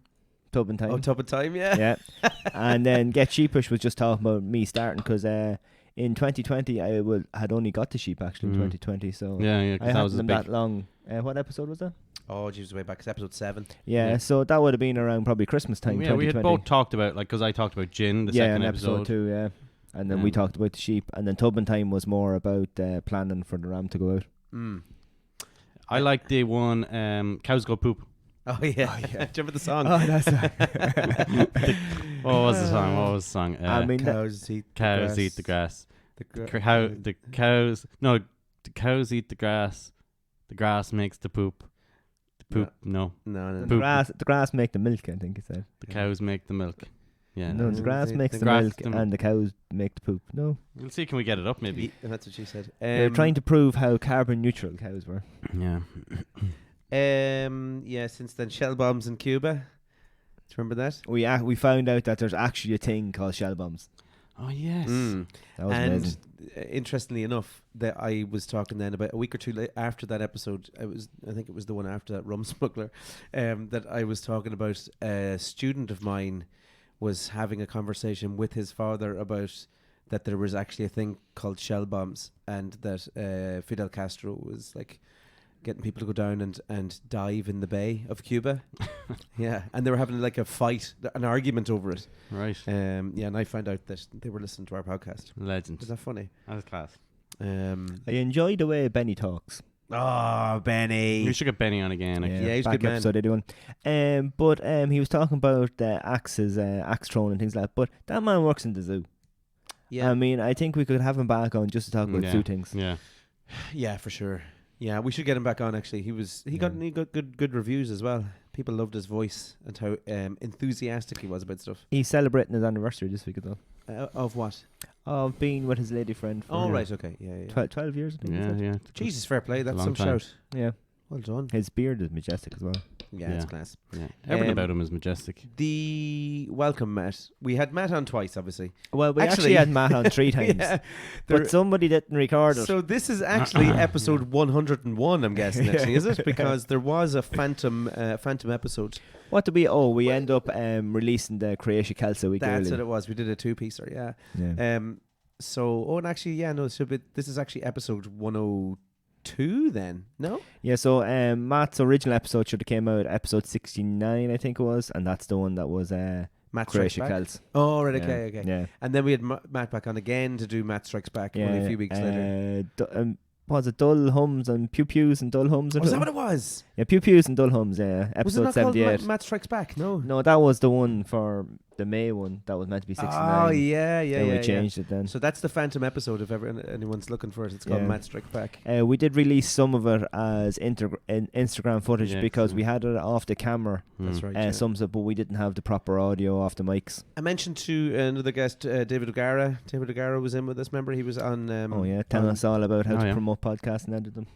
time. Oh, Tub of Time, yeah. Yeah. And then Get Sheepish was just talking about me starting because in 2020 I had only got the sheep actually in 2020. So Yeah, I because that was hadn't a them big. that long. What episode was that? Oh, geez, way back. It's episode 7. Yeah, Yeah. so that would have been around probably Christmas time. Yeah, we had 2020. both talked about because I talked about gin the Yeah, second in episode episode. 2, yeah. And then we talked about the sheep, and then tubbing time was more about planning for the ram to go out. I like the one cows go poop. Oh, yeah. Do you remember the song? Oh, that's What was the song? What was the song? I mean, Cows eat cows eat the grass. The The cows eat the grass. The grass makes the poop. The poop, no. No. the Poop. grass make the milk, I think it said. The cows make the milk. Yeah. No, the grass the makes the grass- milk, and the cows make the poop. No, We'll see. Can we get it up? Maybe. That's what she said. they're trying to prove how carbon neutral cows were. Yeah. Yeah, since then, shell bombs in Cuba. Do you remember that? We found out that there's actually a thing called shell bombs. Oh yes. That was And amazing. interestingly enough, that I was talking then about a week or two after that episode. I think it was the one after that, Rum Smuggler, that I was talking about. A student of mine was having a conversation with his father about that there was actually a thing called shell bombs, and that Fidel Castro was like getting people to go down and dive in the bay of Cuba. Yeah, and they were having like a fight, an argument over it. Right. Yeah, and I found out that they were listening to our podcast. Legend. Was that funny? That's class. I enjoy the way Benny talks. Oh, Benny. We should get Benny on again. Actually. Yeah, he's a back good man. episode 81. But he was talking about axes, axe throwing and things like that. But that man works in the zoo. Yeah, I mean, I think we could have him back on just to talk about Yeah. zoo things. Yeah. yeah, for sure. Yeah, we should get him back on. Actually, he got good reviews as well. People loved his voice and how enthusiastic he was about stuff. He's celebrating his anniversary this week as well. Of what? Of being with his lady friend for Oh, right, okay, yeah. 12 years, I think. he Yeah. said. Yeah. Jesus, fair play. That's long some time. shout. Yeah. Well done. His beard is majestic as well. Yeah, it's class. Yeah. Everything Um, about him is majestic. The welcome Matt. We had Matt on twice, obviously. Well, we Actually- actually had Matt on 3 times, Yeah, but somebody didn't record it. so this is actually episode 101. I'm guessing, actually, is it? Because there was a phantom episode. What did we? Oh, we end up releasing the Croatia Kelsa week That's early. what it was. We did a 2-piecer. Yeah. Yeah. So, and actually, yeah, no, it should be. This is actually episode 102. Then, no. Yeah, so Matt's original episode should have came out episode 69, I think it was, and that's the one that was Matt Croatia Strikes Back. Kelsa. Oh, right. Yeah. Okay. Yeah. And then we had Matt back on again to do Matt Strikes Back only a few weeks later. Was it Dull Hums and Pew Pews and Dull Hums? Oh, is that what it was? Yeah, Pew Pews and Dull Hums, yeah. Was it Episode not called 78. Matt Strikes Back? No. No, that was the one for the May one. That was meant to be 69. Oh, yeah. Then we changed it then. So that's the phantom episode. If anyone's looking for it, it's called Yeah. Matt Strikes Back. We did release some of it as Instagram footage Yeah, because yeah. we had it off the camera. That's right. Yeah. Some of it, but we didn't have the proper audio off the mics. I mentioned to another guest, David O'Gara. David O'Gara was in with us. Remember, he was on. Oh yeah, tell us all about how Oh, to yeah. promote podcasts and edit them.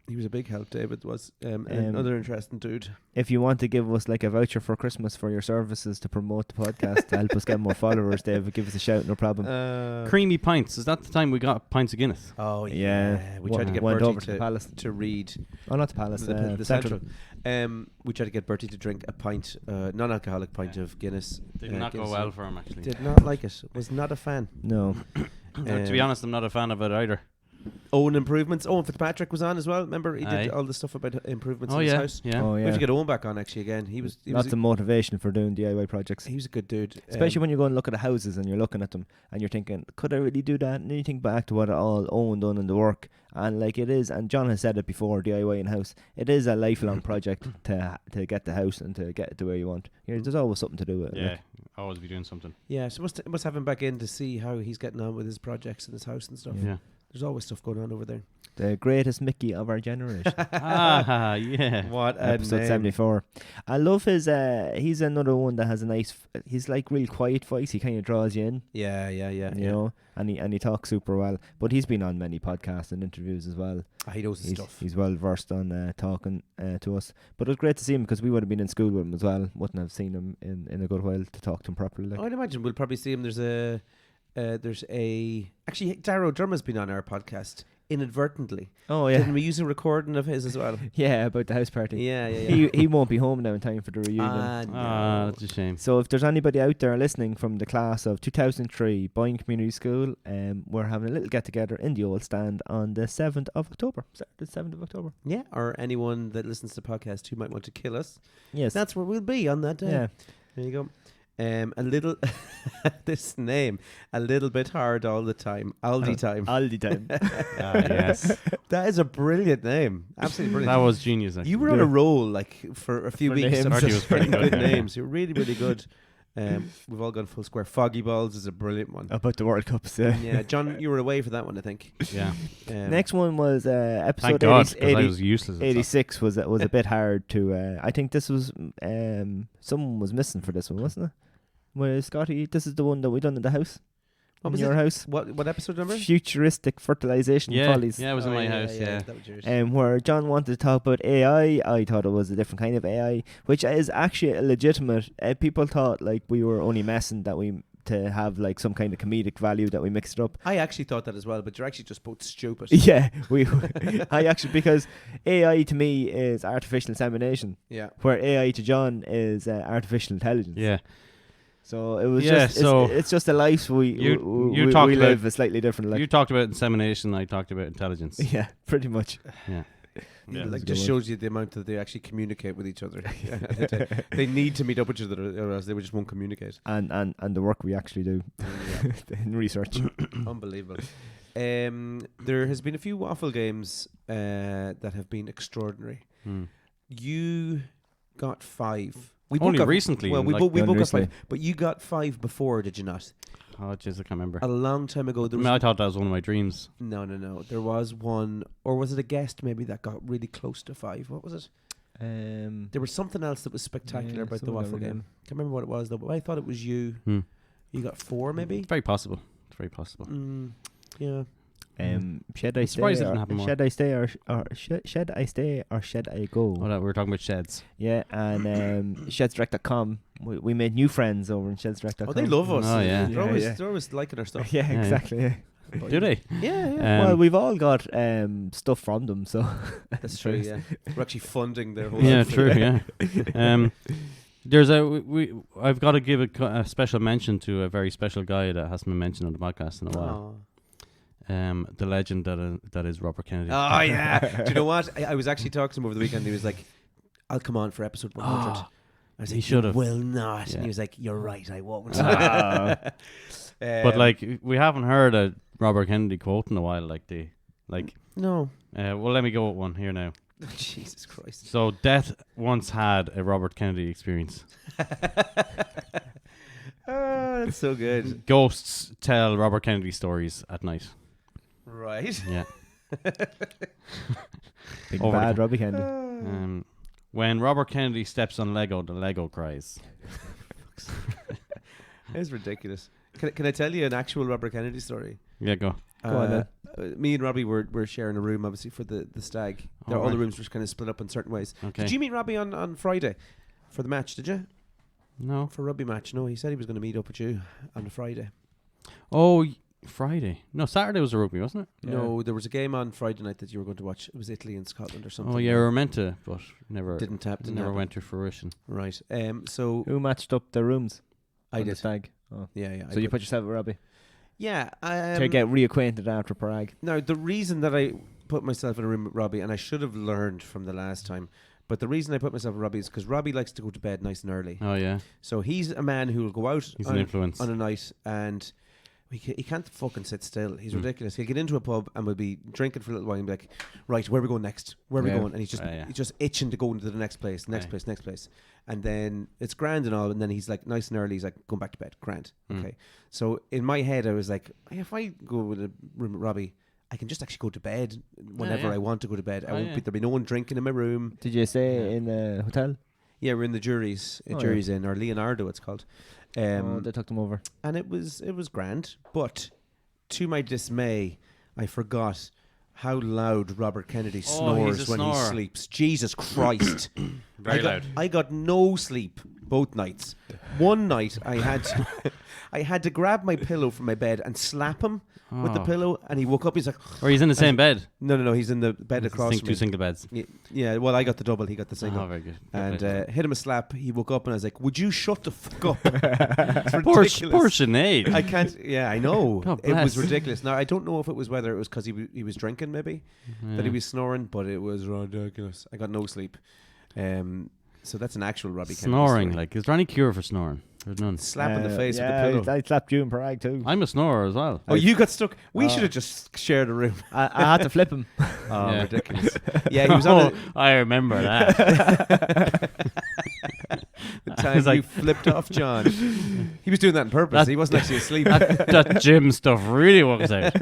He was a big help. David was another interesting dude. If you want to give us like a voucher for Christmas for your services to promote the podcast to help us get more followers, David, give us a shout, no problem. Creamy pints. Is that the time we got pints of Guinness? Oh Yeah. we tried to get went Bertie over to the Palace. to read Oh, not the Palace, the Central. We tried to get Bertie to drink a pint, non-alcoholic pint of Guinness. Did not go Guinness. well for him, actually. Did not like it. Was not a fan. No. To be honest, I'm not a fan of it either. Owen improvements. Owen Fitzpatrick was on as well. Remember, he Aye. did all the stuff about improvements Oh in yeah, his house. yeah. Oh We yeah. have to get Owen back on actually again. He was Lots of motivation for doing DIY projects. he was a good dude. Especially when you go and look at the houses and you're looking at them and you're thinking, could I really do that? And then you think back to what all Owen done in the work, and like it is, and John has said it before, DIY in house, it is a lifelong project to get the house and to get it to where you want. There's always something to do with it. Yeah, like. always be doing something. Yeah, so must have him back in to see how he's getting on with his projects in his house and stuff. Yeah. There's always stuff going on over there. The greatest Mickey of our generation. Yeah. What a Episode name. 74. I love his, he's another one that has a nice, he's like real quiet voice. He kind of draws you in, Yeah. you know, and he talks super well. But he's been on many podcasts and interviews as well. He knows his stuff. He's well versed on talking to us. But it was great to see him because we would have been in school with him as well. Wouldn't have seen him in a good while to talk to him properly. Like. I'd imagine we'll probably see him. There's a actually Darrow Derma's been on our podcast inadvertently. Oh yeah, Didn't we use a recording of his as well? yeah, about the house party. Yeah. He won't be home now in time for the reunion. Ah, that's a shame. So if there's anybody out there listening from the class of 2003 Boyne Community School, we're having a little get together in the old stand on the 7th of October. The 7th of October. Yeah, or anyone that listens to the podcast who might want to kill us. Yes. That's where we'll be on that day. Yeah. There you go. A little this name a little bit hard all the time. Aldi time. Aldi time. Yes. That is a brilliant name. Absolutely brilliant. That was genius, actually. You were on a roll like for a few For weeks. names. Of Bertie just was pretty good good, yeah. names. You're really, really good. We've all gone full square. Foggy Balls is a brilliant one. About the World Cups. Yeah, John, you were away for that one, I think. Yeah. Next one was episode Thank God, 80, because I was useless. at that. 86 was a bit hard to. I think this was someone was missing for this one, wasn't it? Where Scotty, this is the one that we done in the house. What in was your it? house. What episode number? Futuristic fertilization Yeah, follies. yeah, it was in my house. Yeah. That was yours. Where John wanted to talk about AI. I thought it was a different kind of AI, which is actually a legitimate. People thought like we were only messing to have like some kind of comedic value that we mixed it up. I actually thought that as well, but you're actually just both stupid. Yeah, I actually, because AI to me is artificial insemination, Yeah. where AI to John is artificial intelligence. Yeah. So it was Yeah, just so it's just a life we you talked about- live a slightly different life. You talked about insemination, I talked about intelligence. Yeah, pretty much. Yeah. Yeah, that's like a just good one. shows you the amount that they actually communicate with each other. They need to meet up with each other, or else they just won't communicate. And the work we actually do in research. Unbelievable. There has been a few waffle games that have been extraordinary. You got 5. We Only both got, recently, Well, we like- both got recently. 5, but you got 5 before, did you not? Oh, jeez, I can't remember. A long time ago. There I was mean, I thought that was one of my dreams. No. There was one, or was it a guest maybe that got really close to 5? What was it? There was something else that was spectacular about the waffle game. Can't remember what it was though, but I thought it was you. You got 4 maybe. It's very possible. It's very possible. Yeah. Shed I stay, surprised it didn't happen more. shed I stay, or shed I stay, or shed I go. Oh, that we were talking about sheds. Yeah, and shedsdirect.com. We made new friends over in shedsdirect.com. Oh, they love us. Oh, yeah. They're always liking our stuff. Yeah, Yeah, exactly. Yeah. Do they? Yeah. Well, we've all got stuff from them, so That's true. Yeah, we're actually funding their whole. Yeah, outfit. true. Yeah. There's I've got to give a special mention to a very special guy that hasn't been mentioned on the podcast in a while. The legend that is Robert Kennedy. Oh yeah. Do you know what? I was actually talking to him over the weekend. He was like, "I'll come on for episode 100." I was he like, should've. "You will not." Yeah. And he was like, "You're right. I won't." But like, we haven't heard a Robert Kennedy quote in a while. no. Well, let me go with one here now. Jesus Christ. So, death once had a Robert Kennedy experience. Oh, that's so good. Ghosts tell Robert Kennedy stories at night. Right. Yeah. big Over bad the- Robbie Kennedy. When Robert Kennedy steps on Lego, the Lego cries. It's ridiculous. Can I tell you an actual Robert Kennedy story? Yeah, go. Go on then. Me and Robbie were sharing a room, obviously, for the stag. Oh, All the right. rooms were kind of split up in certain ways. Okay. Did you meet Robbie on Friday for the match? Did you? No. For a rugby match? No, he said he was going to meet up with you on the Friday. Oh, Friday. No, Saturday was a rugby, wasn't it? No, there was a game on Friday night that you were going to watch. It was Italy and Scotland or something. Oh, yeah, we were meant to, but never Didn't happen. never went to fruition. Right. So Who matched up the rooms? I on the did. stag. Oh. Yeah. So you put yourself with Robbie Yeah. to get reacquainted after Prague. Now, the reason that I put myself in a room with Robbie, and I should have learned from the last time, but the reason I put myself with Robbie is because Robbie likes to go to bed nice and early. Oh, yeah. So he's a man who will go out He's an influence. on a night and he can't fucking sit still. He's ridiculous. He'll get into a pub and we'll be drinking for a little while and be like, right, where are we going next? Where are we Yeah. going? And he's just itching to go into the next place. And then it's grand and all. And then he's like, nice and early. He's like, going back to bed. Grand. Okay. So in my head, I was like, if I go with a room with Robbie, I can just actually go to bed whenever yeah. I want to go to bed. Oh, There'll be no one drinking in my room. Did you stay in a hotel? Yeah, we're in the Jury's Inn, or Leonardo it's called. They took them over. And it was grand, but to my dismay, I forgot how loud Robert Kennedy snores he's a when he snorer. sleeps. Jesus Christ. Very loud. I got no sleep both nights. One night I had to grab my pillow from my bed and slap him with the Oh. pillow, and he woke up. He's like, Or he's in the same bed. no, he's in the bed across from Two me. single beds. Yeah, well, I got the double, he got the single. Oh, very good. And Okay. hit him a slap. He woke up and I was like, would you shut the fuck up? It's ridiculous. Poor Sinead. I can't. Yeah, I know. God It was bless. ridiculous. Now I don't know if it was whether it was because he was drinking, maybe that he Yeah. was snoring, but it was ridiculous. I got no sleep. So that's an actual Robbie Kennedy Snoring. story. Like, is there any cure for snoring? There's none. Slap in the face yeah, with the pillow. I slapped you in Prague too. I'm a snorer as well. Oh, you got stuck. We Oh. should have just shared a room. I had to flip him. Oh, Yeah. ridiculous. Yeah, he was on I remember that. the time like- you flipped off John. He was doing that on purpose. That- He wasn't actually asleep. that gym stuff really works out.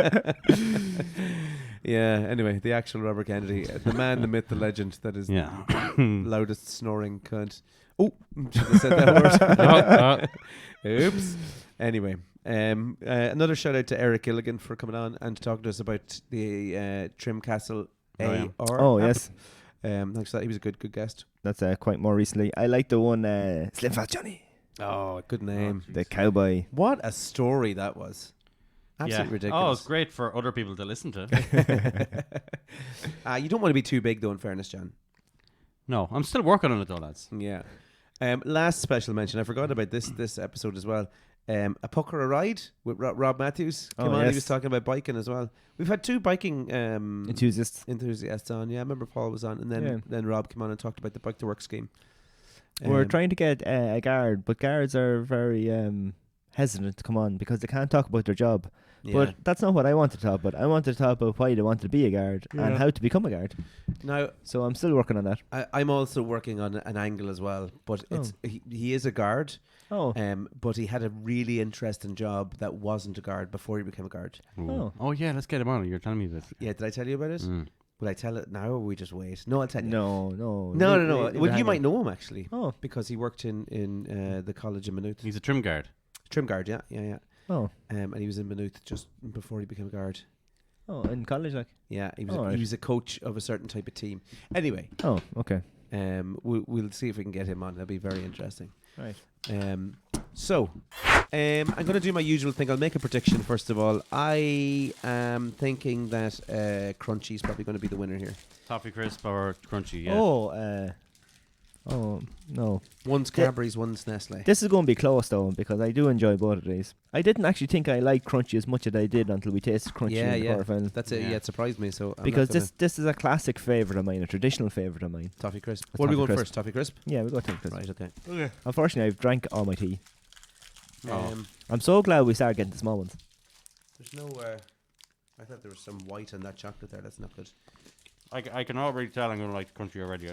Yeah, anyway, the actual Robert Kennedy, the man, the myth, the legend, that is Yeah. loudest snoring cunt. Oh, should have said that word. Oops. Anyway, another shout out to Eric Gilligan for coming on and talking to us about the Trim Castle Oh, AR. Oh app. yes, Thanks for that. He was a good guest. that's quite more recently. I like the one Slim Fast Johnny, Oh, good name. the cowboy. What a story that was. Absolutely Oh, ridiculous. it's great for other people to listen to. You don't want to be too big, though, in fairness, John. No, I'm still working on it though, lads. Yeah. Last special mention, I forgot about this episode as well. A Puck or a Ride with Rob Matthews. Come on, yes. he was talking about biking as well. We've had two biking Enthusiasts. enthusiasts on. Yeah, I remember Paul was on, and then Rob came on and talked about the Bike to Work scheme. We're trying to get a guard, but guards are very hesitant to come on because they can't talk about their job. Yeah. But that's not what I want to talk about. I want to talk about why they wanted to be a guard Yeah. and how to become a guard. Now, So I'm still working on that. I'm also working on an angle as well, but he is a guard. Oh, But he had a really interesting job that wasn't a guard before he became a guard. Oh. Oh yeah, let's get him on. You're telling me this. Yeah, did I tell you about it? Will I tell it now or will we just wait? No, I'll tell you. no. No. Leave it Well, you hanging. might know him actually Oh, because he worked in the college in Maynooth. He's a trim guard. Trim guard, yeah. oh. And he was in Maynooth just before he became a guard. Oh, in college, like. Yeah, he was. Oh, right. He was a coach of a certain type of team. Anyway, Oh, okay. we'll see if we can get him on. That'll be very interesting. Right. So, I'm going to do my usual thing. I'll make a prediction first of all. I am thinking that Crunchy is probably going to be the winner here. Toffee crisp or crunchy? Yeah. Oh, no. One's Cadbury's, one's Nestle. This is going to be close though, because I do enjoy both of these. I didn't actually think I liked Crunchy as much as I did until we tasted Crunchy in the quarterfinal. That's it. Yeah. Yeah, it surprised me. So Because this is a classic favourite of mine, a traditional favourite of mine. Toffee crisp. A What are we toffee going crisp. first? Toffee crisp. Yeah, we'll go Toffee Crisp. Right. Okay. Okay. Unfortunately, I've drank all my tea. Oh. I'm so glad we started getting the small ones. There's no. I thought there was some white on that chocolate there. That's not good. I can already tell I'm going to like the crunchy already.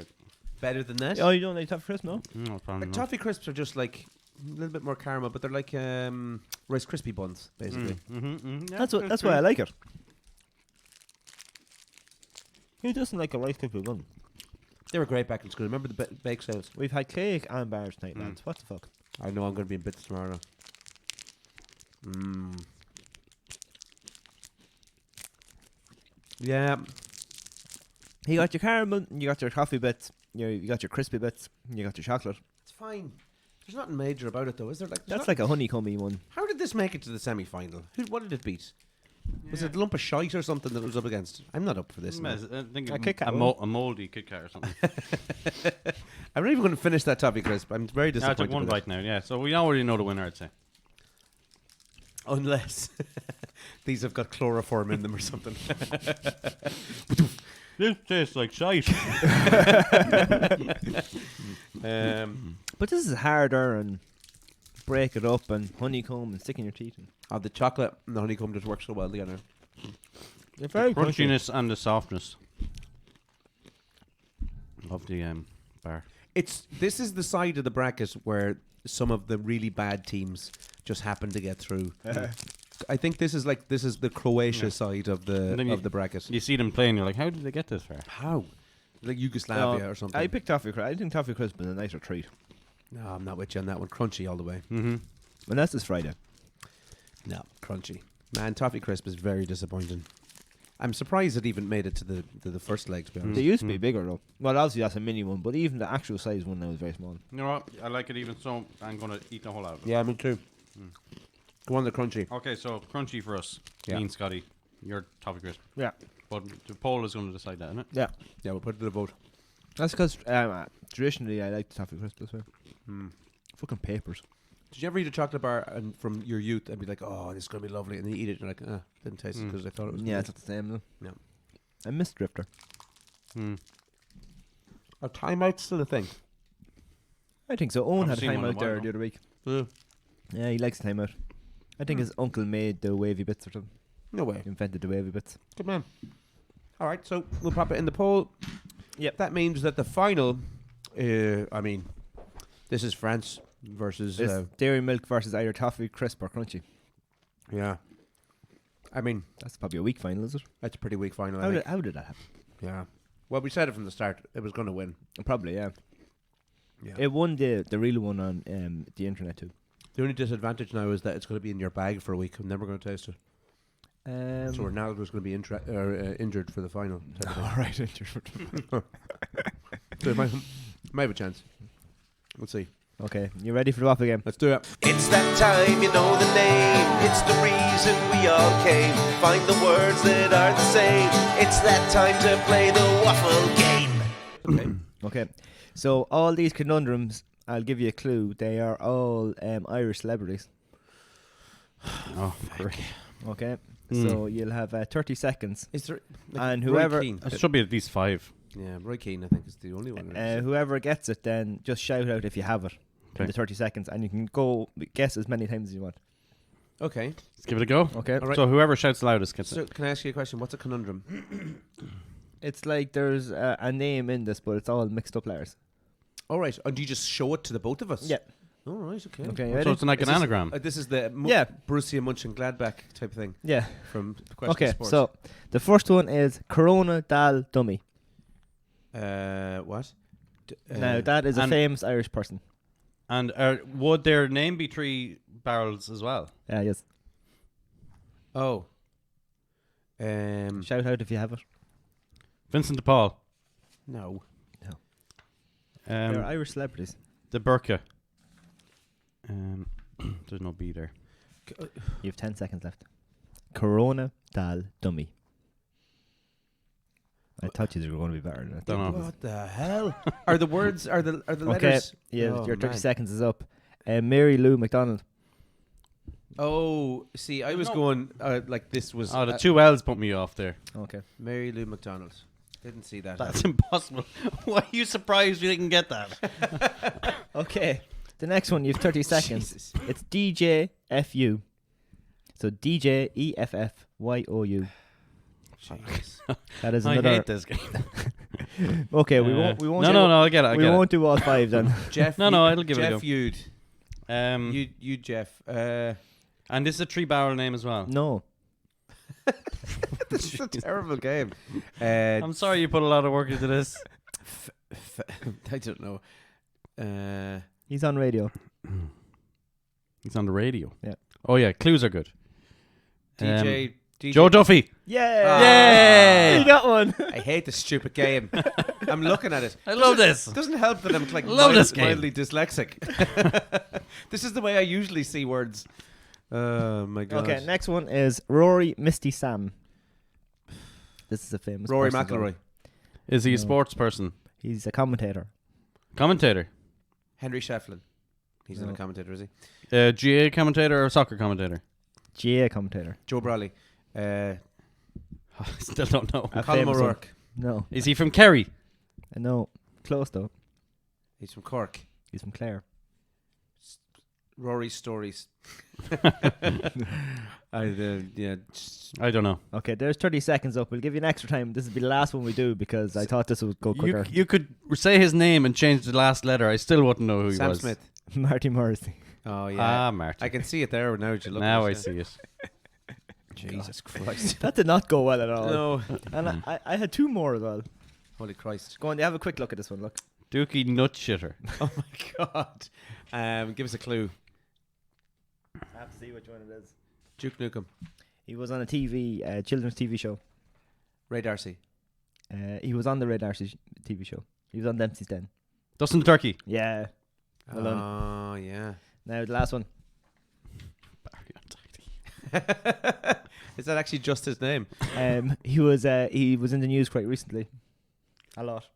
Better than that. Oh, you don't like Toffee Crisp, no? No, probably not. Toffee crisps are just like a little bit more caramel, but they're like Rice Krispie buns, basically. Yeah, That's why I like it. Who doesn't like a Rice Krispie bun? They were great back in school. Remember the bake sales? We've had cake and bars tonight, lads. What the fuck? I know I'm going to be in bits tomorrow. Yeah. You got your caramel, you got your toffee bits, you got your crispy bits, you got your chocolate. It's fine. There's nothing major about it, though, is there? Like, That's like a honeycomby one. How did this make it to the semi-final? What did it beat? Was it a lump of shite or something that it was up against? I'm not up for this. I think A Kit Kat a one. mouldy Kit Kat or something. I'm not even going to finish that toffee crisp. I'm very I disappointed. took one with bite now, yeah. So we already know the winner, I'd say. it. Unless these have got chloroform in them or something. This tastes like shite. But this is harder and break it up and honeycomb and stick in your teeth. The chocolate and the honeycomb just work so well together. They're very crunchy. Crunchiness and the softness of the bar. This is the side of the bracket where some of the really bad teams just happen to get through. I think this is the Croatia side of And then the bracket. You see them playing, you're like, how did they get this far? How? Like Yugoslavia or something. I picked Toffee Crisp. I think Toffee Crisp is a nicer treat. No, I'm not with you on that one. Crunchy all the way. Mm-hmm. And that's this Friday. No, crunchy. Man, Toffee Crisp is very disappointing. I'm surprised it even made it to the first leg, to be honest. They used to be bigger though. Well, obviously that's a mini one, but even the actual size one now is very small. You know what? I like it even so. I'm going to eat the whole out of it. Yeah, me too. Go on the crunchy. Okay, so crunchy for us. Yeah. Me and Scotty. You're Toffee Crisp. Yeah. But the poll is going to decide that, isn't it? Yeah. Yeah, we'll put it to the vote. That's because traditionally I like the Toffee Crisp this way. Fucking papers. Did you ever eat a chocolate bar and from your youth and be like, oh, this is going to be lovely, and then you eat it and you're like, didn't taste it because I thought it was Yeah, good. it's not the same though. No. I miss Drifter. Are timeouts still a thing? I think so. Owen Haven't had a seen one in a timeout there while, the other week. Yeah. Yeah, he likes timeout. I think his uncle made the wavy bits or something. No way. He invented the wavy bits. Good man. All right, so we'll pop it in the poll. Yep. That means that the final, this is France versus, It's Dairy Milk versus either Toffee Crisp or Crunchy. yeah. I mean, That's probably a weak final, is it? that's a pretty weak final, I How think. did that happen? Yeah. Well, we said it from the start. It was going to win. Probably, yeah. Yeah. It won the real one on the internet too. The only disadvantage now is that it's going to be in your bag for a week. I'm never going to taste it. So Ronaldo's going to be injured for the final. all right, injured. So it might have a chance. We'll see. Okay, you ready for the Waffle Game? Let's do it. It's that time, you know the name. It's the reason we all came. Find the words that are the same. It's that time to play the Waffle Game. Okay, so all these conundrums, I'll give you a clue. They are all Irish celebrities. Oh, great. Okay, so you'll have 30 seconds, Is there and Roy whoever Keane? It should be at least 5. Yeah, Roy Keane, I think, is the only one. whoever gets it, then just shout out if you have it in Okay. the 30 seconds, and you can go guess as many times as you want. Okay. Let's give it a go. Okay, All right. So whoever shouts loudest gets So it. can I ask you a question? What's a conundrum? it's like there's a name in this, but it's all mixed up letters. All right. And do you just show it to the both of us? Yeah. All right. Okay. Okay, you So ready? it's like Is an this- anagram. This is the Yeah. Borussia Mönchengladbach type thing Yeah. from Question Okay, Sports. so the first one is Corona Dal Dummy. What? Now that is a and- famous Irish person. And would their name be 3 barrels as well? Yes. Oh. Shout out if you have it. Vincent de Paul. No. They're Irish celebrities. The Burqa. There's no B there. You have 10 seconds left. Corona Dal Dummy. I thought you were going to be better than that. Don't know. What the hell? Are the words, are the Okay, letters? yeah, Oh, your 30 man. seconds is up. Mary Lou McDonald. Oh, see, I was going like this was Oh, the two L's put me off there. Okay. Mary Lou McDonald. Didn't see that. That's impossible. Why are you surprised we didn't get that? Okay. The next one, you have 30 seconds. Jesus. It's DJFU. So DJEFFYOU. Jeez. That is I another. hate this game. Okay, we won't. We won't. No, I get it. we won't do all 5 then. Jeff. No, I'll give it a Jeff go. You'd. You Jeff. and this is a 3-barrel name as well. No. This is a terrible game. I'm sorry you put a lot of work into this. I don't know. He's on radio. He's on the radio. Yeah. Oh yeah, clues are good. DJ Joe Duffy. Yeah. Yay! You got one. I hate this stupid game. I'm looking at it. I love this. It doesn't help that I'm like Love this game. mildly dyslexic. This is the way I usually see words. Oh my god. Okay, next one is Rory Misty Sam. This is a famous Rory person as well. McIlroy. Is he a No. sports person? He's a commentator. Commentator? Henry Shefflin. He's No. not a commentator, is he? GA commentator or soccer commentator? GA commentator. Joe Brawley. I still don't know. A Colin famous one. O'Rourke. No. Is he from Kerry? No. Close though. He's from Cork. He's from Clare. Rory Stories. Yeah. I don't know. Okay, there's 30 seconds up. We'll give you an extra time. This will be the last one we do because I thought this would go quicker. You could say his name and change the last letter. I still wouldn't know who he Sam was. Smith. Marty Morrissey. Oh yeah. Martin. I can see it there now. As you look Now at I it, see it. Jesus Christ. That did not go well at all. No. And I had 2 more as well. Holy Christ. Go on, have a quick look at this one. Look. Dookie Nutshitter. Oh my God. Give us a clue. I have to see which one it is. Duke Nukem. He was on a children's TV show. Ray Darcy. He was on the Red Darcy TV show. He was on Dempsey's Den. Dustin the Turkey. Yeah. Well done. Oh yeah. Now the last one. Is that actually just his name? He was in the news quite recently. A lot.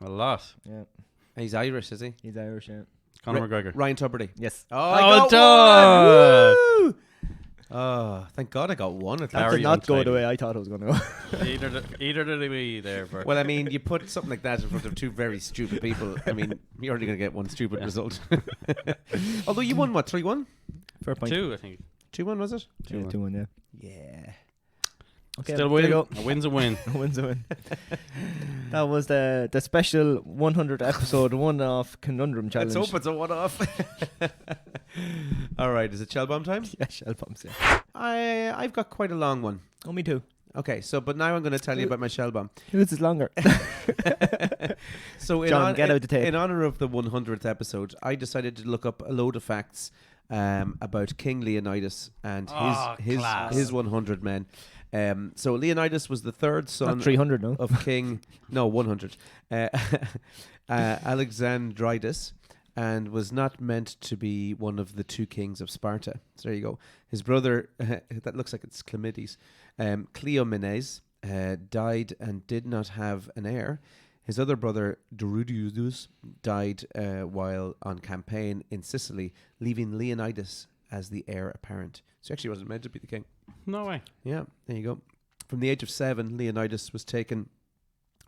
A lot. Yeah. He's Irish, is he? He's Irish, yeah. Conor McGregor. Ryan Tuberty. Yes. Oh, Oh, I got done. one! Woo! Oh, thank God I got one at That least. Very did not go the untidy. way I thought it was going to go. either did we there, Bert. Well, I mean, you put something like that in front of 2 very stupid people. I mean, you're only going to get one stupid result. Although you won, what, 3-1? Fair point. 2, I think. 2-1, was it? 2-1, yeah. Yeah. Okay, Still there win. you go. A win's a win. A win's a win. That was the special 100th episode one-off conundrum challenge. Let's hope it's a one-off. All right, is it shell bomb time? Yeah, shell bombs, yeah. I've got quite a long one. Oh, me too. Okay, so but now I'm going to tell you about my shell bomb. Whose is longer? So John, get out the tape. in honor of the 100th episode, I decided to look up a load of facts about King Leonidas and his 100 men. So Leonidas was the third son Not 300, no? of King 100 Alexandridas, and was not meant to be one of the 2 kings of Sparta. So there you go. His brother, that looks like it's Cleomenes, Cleomenes, died and did not have an heir. His other brother, Dorudius, died while on campaign in Sicily, leaving Leonidas as the heir apparent. So he actually wasn't meant to be the king. No way. Yeah, there you go. From the age of 7, Leonidas was taken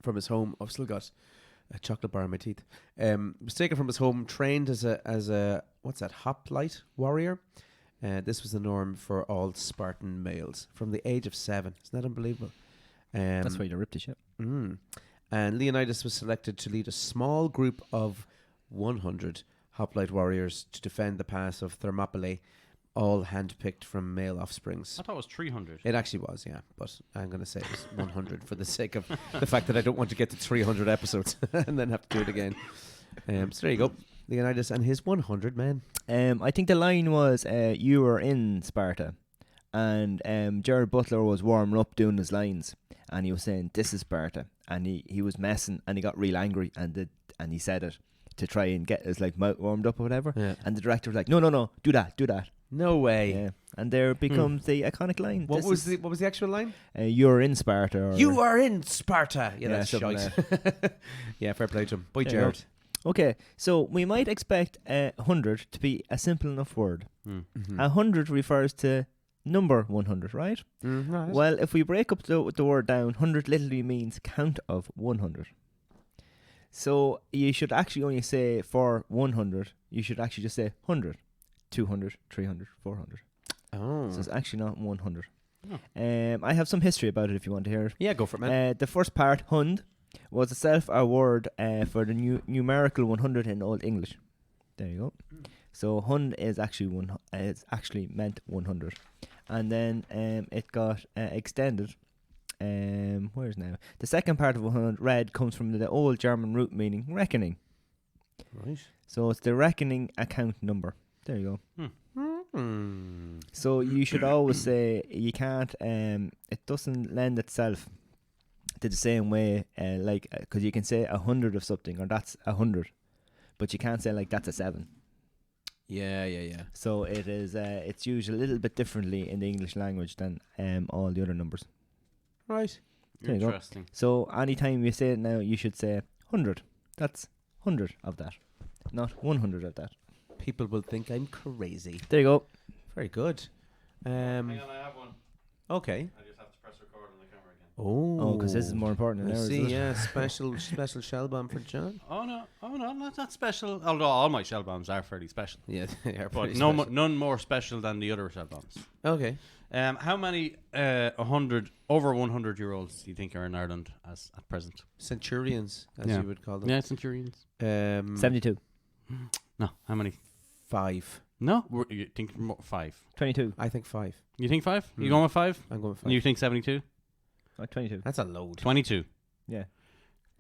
from his home. I've still got a chocolate bar in my teeth. Was taken from his home, trained as a what's that, hoplite warrior. This was the norm for all Spartan males from the age of 7. Isn't that unbelievable? That's why you ripped the shit. And Leonidas was selected to lead a small group of 100 hoplite warriors to defend the pass of Thermopylae, all handpicked from male offsprings. I thought it was 300. It actually was, yeah. But I'm going to say it was 100 for the sake of the fact that I don't want to get to 300 episodes and then have to do it again. So there you go. Leonidas and his 100 men. I think the line was, you were in Sparta. and Gerard Butler was warming up doing his lines, and he was saying, "This is Sparta," and he was messing, and he got real angry, and he said it to try and get his like mouth warmed up or whatever. Yeah. And the director was like, "No, do that." No way. Yeah, and there becomes the iconic line. What was the actual line? You're in Sparta. Or, You are in Sparta. Yeah, that's something shite. Yeah, fair play to him. Boy, There you go. Jared. Okay, so we might expect 100 to be a simple enough word. Mm-hmm. 100 refers to number 100, right? Right. Well, if we break up the word down, 100 literally means count of 100. So you should actually only say for 100, you should actually just say 100, 200, 300, 400. Oh. So it's actually not 100. Oh. I have some history about it if you want to hear it. Yeah, go for it, man. The first part, hund, was itself a word for the numerical 100 in Old English. There you go. So hund is actually it's actually meant 100, and then it got extended. Where's now? The second part of 100, red, comes from the old German root meaning reckoning. Right. So it's the reckoning account number. There you go. Mm. So you should always say you can't. It doesn't lend itself to the same way, because you can say 100 of something, or that's 100, but you can't say like that's a 7. Yeah. So it is. It's used a little bit differently in the English language than all the other numbers. Right. There you go. Interesting. So anytime you say it now, you should say 100. That's 100 of that, not 100 of that. People will think I'm crazy. There you go. Very good. Hang on, I have one. Okay. I just have to press record on the camera again. Oh. Oh, because this is more important than I ours. see. Isn't it? Yeah, special shell bomb for John. Oh no, that's not special. Although all my shell bombs are fairly special, Yeah, they are but pretty no, special. none more special than the other shell bombs. Okay. How many 100 over 100-year-olds do you think are in Ireland at present? Centurions, as Yeah. you would call them. Yeah, centurions. 72. No, how many? 5. No, you think 5? 22. I think 5. You think 5? You Hmm. going with 5? I'm going with 5. And you think 72? 22. That's a load. 22. Yeah.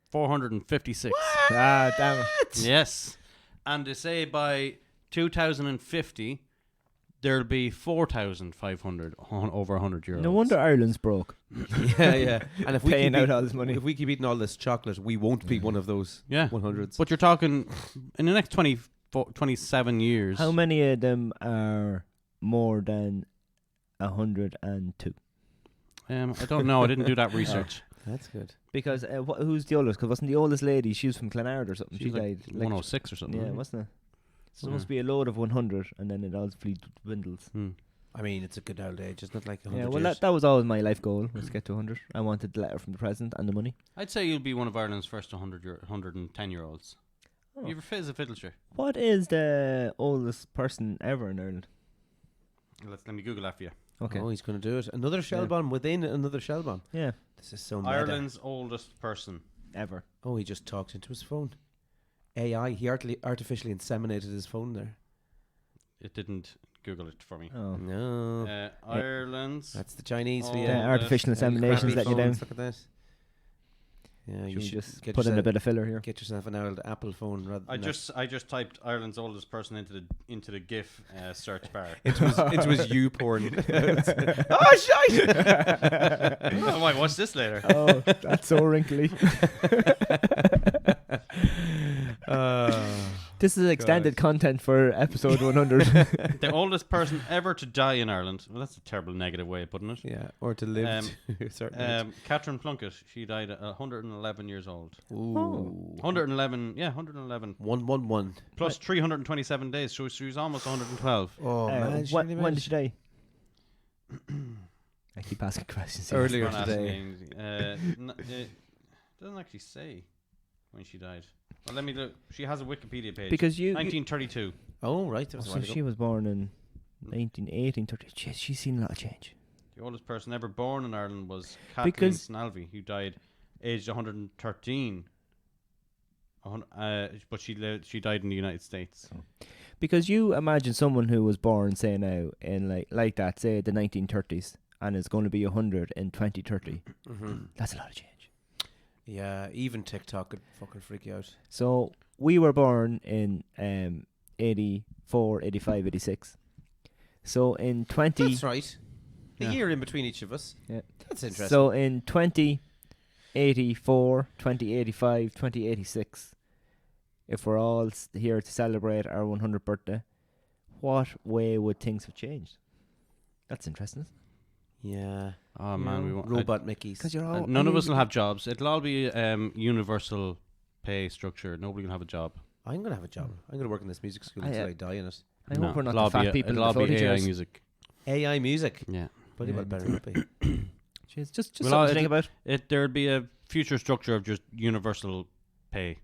456. Ah, damn it. Yes. And they say by 2050 there'll be 4,500 over 100 €. No wonder Ireland's broke. yeah. And if we Paying keep out eating, all this money. if we keep eating all this chocolate, we won't be one of those Yeah. 100s. But you're talking in the next 27 years. How many of them are more than 102? I don't know. I didn't do that research. That's good. Because who's the oldest? Because wasn't the oldest lady? She was from Clonard or something. She's She like died. 106 or something. Yeah, wasn't wasn't it? So there Yeah. must be a load of 100, and then it obviously dwindles. it? Hmm. I mean, it's a good old age. It's not like 100 Yeah, well, years. that was always my life goal, was to get to 100. I wanted the letter from the president and the money. I'd say you'll be one of Ireland's first 110-year-olds. Oh. You're fit as a fiddler. What is the oldest person ever in Ireland? Let me Google that for you. Okay. Oh, he's going to do it. Another shell Yeah. bomb within another shell bomb. Yeah, This is so meta. Ireland's oldest person. ever. Oh, he just talked into his phone. AI. He artificially inseminated his phone there. It didn't Google it for me. Oh. No. Ireland's. That's the Chinese for Oh, you. The artificial that's inseminations Crappy letting you down. phones, look at that. Yeah, you Should we should just get put in a yourself- bit of filler here? Get yourself an old Apple phone rather I than just typed Ireland's oldest person into the GIF search bar. It was you porn. Oh shite! I might watch this later. Oh, that's so wrinkly. This is extended content for episode 100. The oldest person ever to die in Ireland. Well, that's a terrible negative way of putting it. Yeah, or to live to a certain age. Catherine Plunkett. She died at 111 years old. Ooh. 111. Yeah, 111. 111. Plus 327 days. So she was almost 112. Oh man, when did she die? I keep asking questions here. Earlier Don't ask today. me. It doesn't actually say when she died. Well, let me look. She has a Wikipedia page. Because you 1932. Oh right, that was a so while she ago. was born in 1830. Jeez, she's seen a lot of change. The oldest person ever born in Ireland was Kathleen Because- Snalvey, who died aged 113. But she died in the United States. Because you imagine someone who was born, say now, in like that, say the 1930s, and is going to be 100 in 2030. Mhm. That's a lot of change. Yeah, even TikTok could fucking freak you out. So we were born in 84, 85, 86. So in 20... That's right. Yeah. year in between each of us. Yeah. That's interesting. So in 2084, 2085, 2086, if we're all here to celebrate our 100th birthday, what way would things have changed? That's interesting. yeah. Oh man, we won't. Robot Mickeys. Because you're all None of us will have jobs. It'll all be universal pay structure. Nobody will have a job. I'm going to have a job. I'm going to work in this music school I, until I die in it. I hope we're not it'll all the fat be people it'll in all the be folding AI chairs. music. AI music. Yeah. Bloody well Yeah. better not be. Jeez, just Well, something to think about. There'd be a future structure of just universal pay.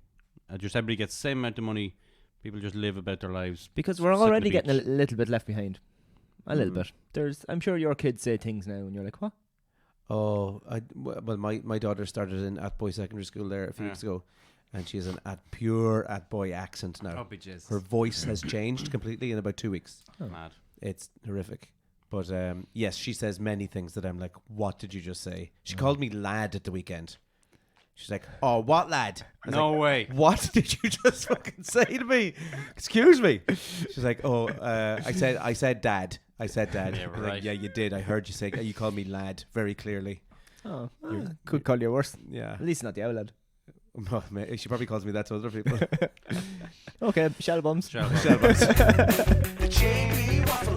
Just everybody gets the same amount of money. People just live about their lives. Because we're Sit on the already getting a beach. little bit left behind. A little Mm. bit. I'm sure your kids say things now and you're like, what? Oh, well, my daughter started in at boy secondary school there a few weeks ago, and she has an pure at boy accent now. bitches. Her voice has changed completely in about 2 weeks. Mad. It's horrific. But yes, she says many things that I'm like, what did you just say? She called me lad at the weekend. She's like, oh, what lad? I was No like, way. what did you just fucking say to me? Excuse me. She's like, oh, I said dad. I said dad. Yeah, I was right. like, yeah, you did. I heard you say, you called me lad very clearly. Oh, could call you worse. Yeah. At least not the outlet. Oh, mate, she probably calls me that to other people. Okay, shellbombs. Shellbombs. Shellbombs. The Jamie Waffle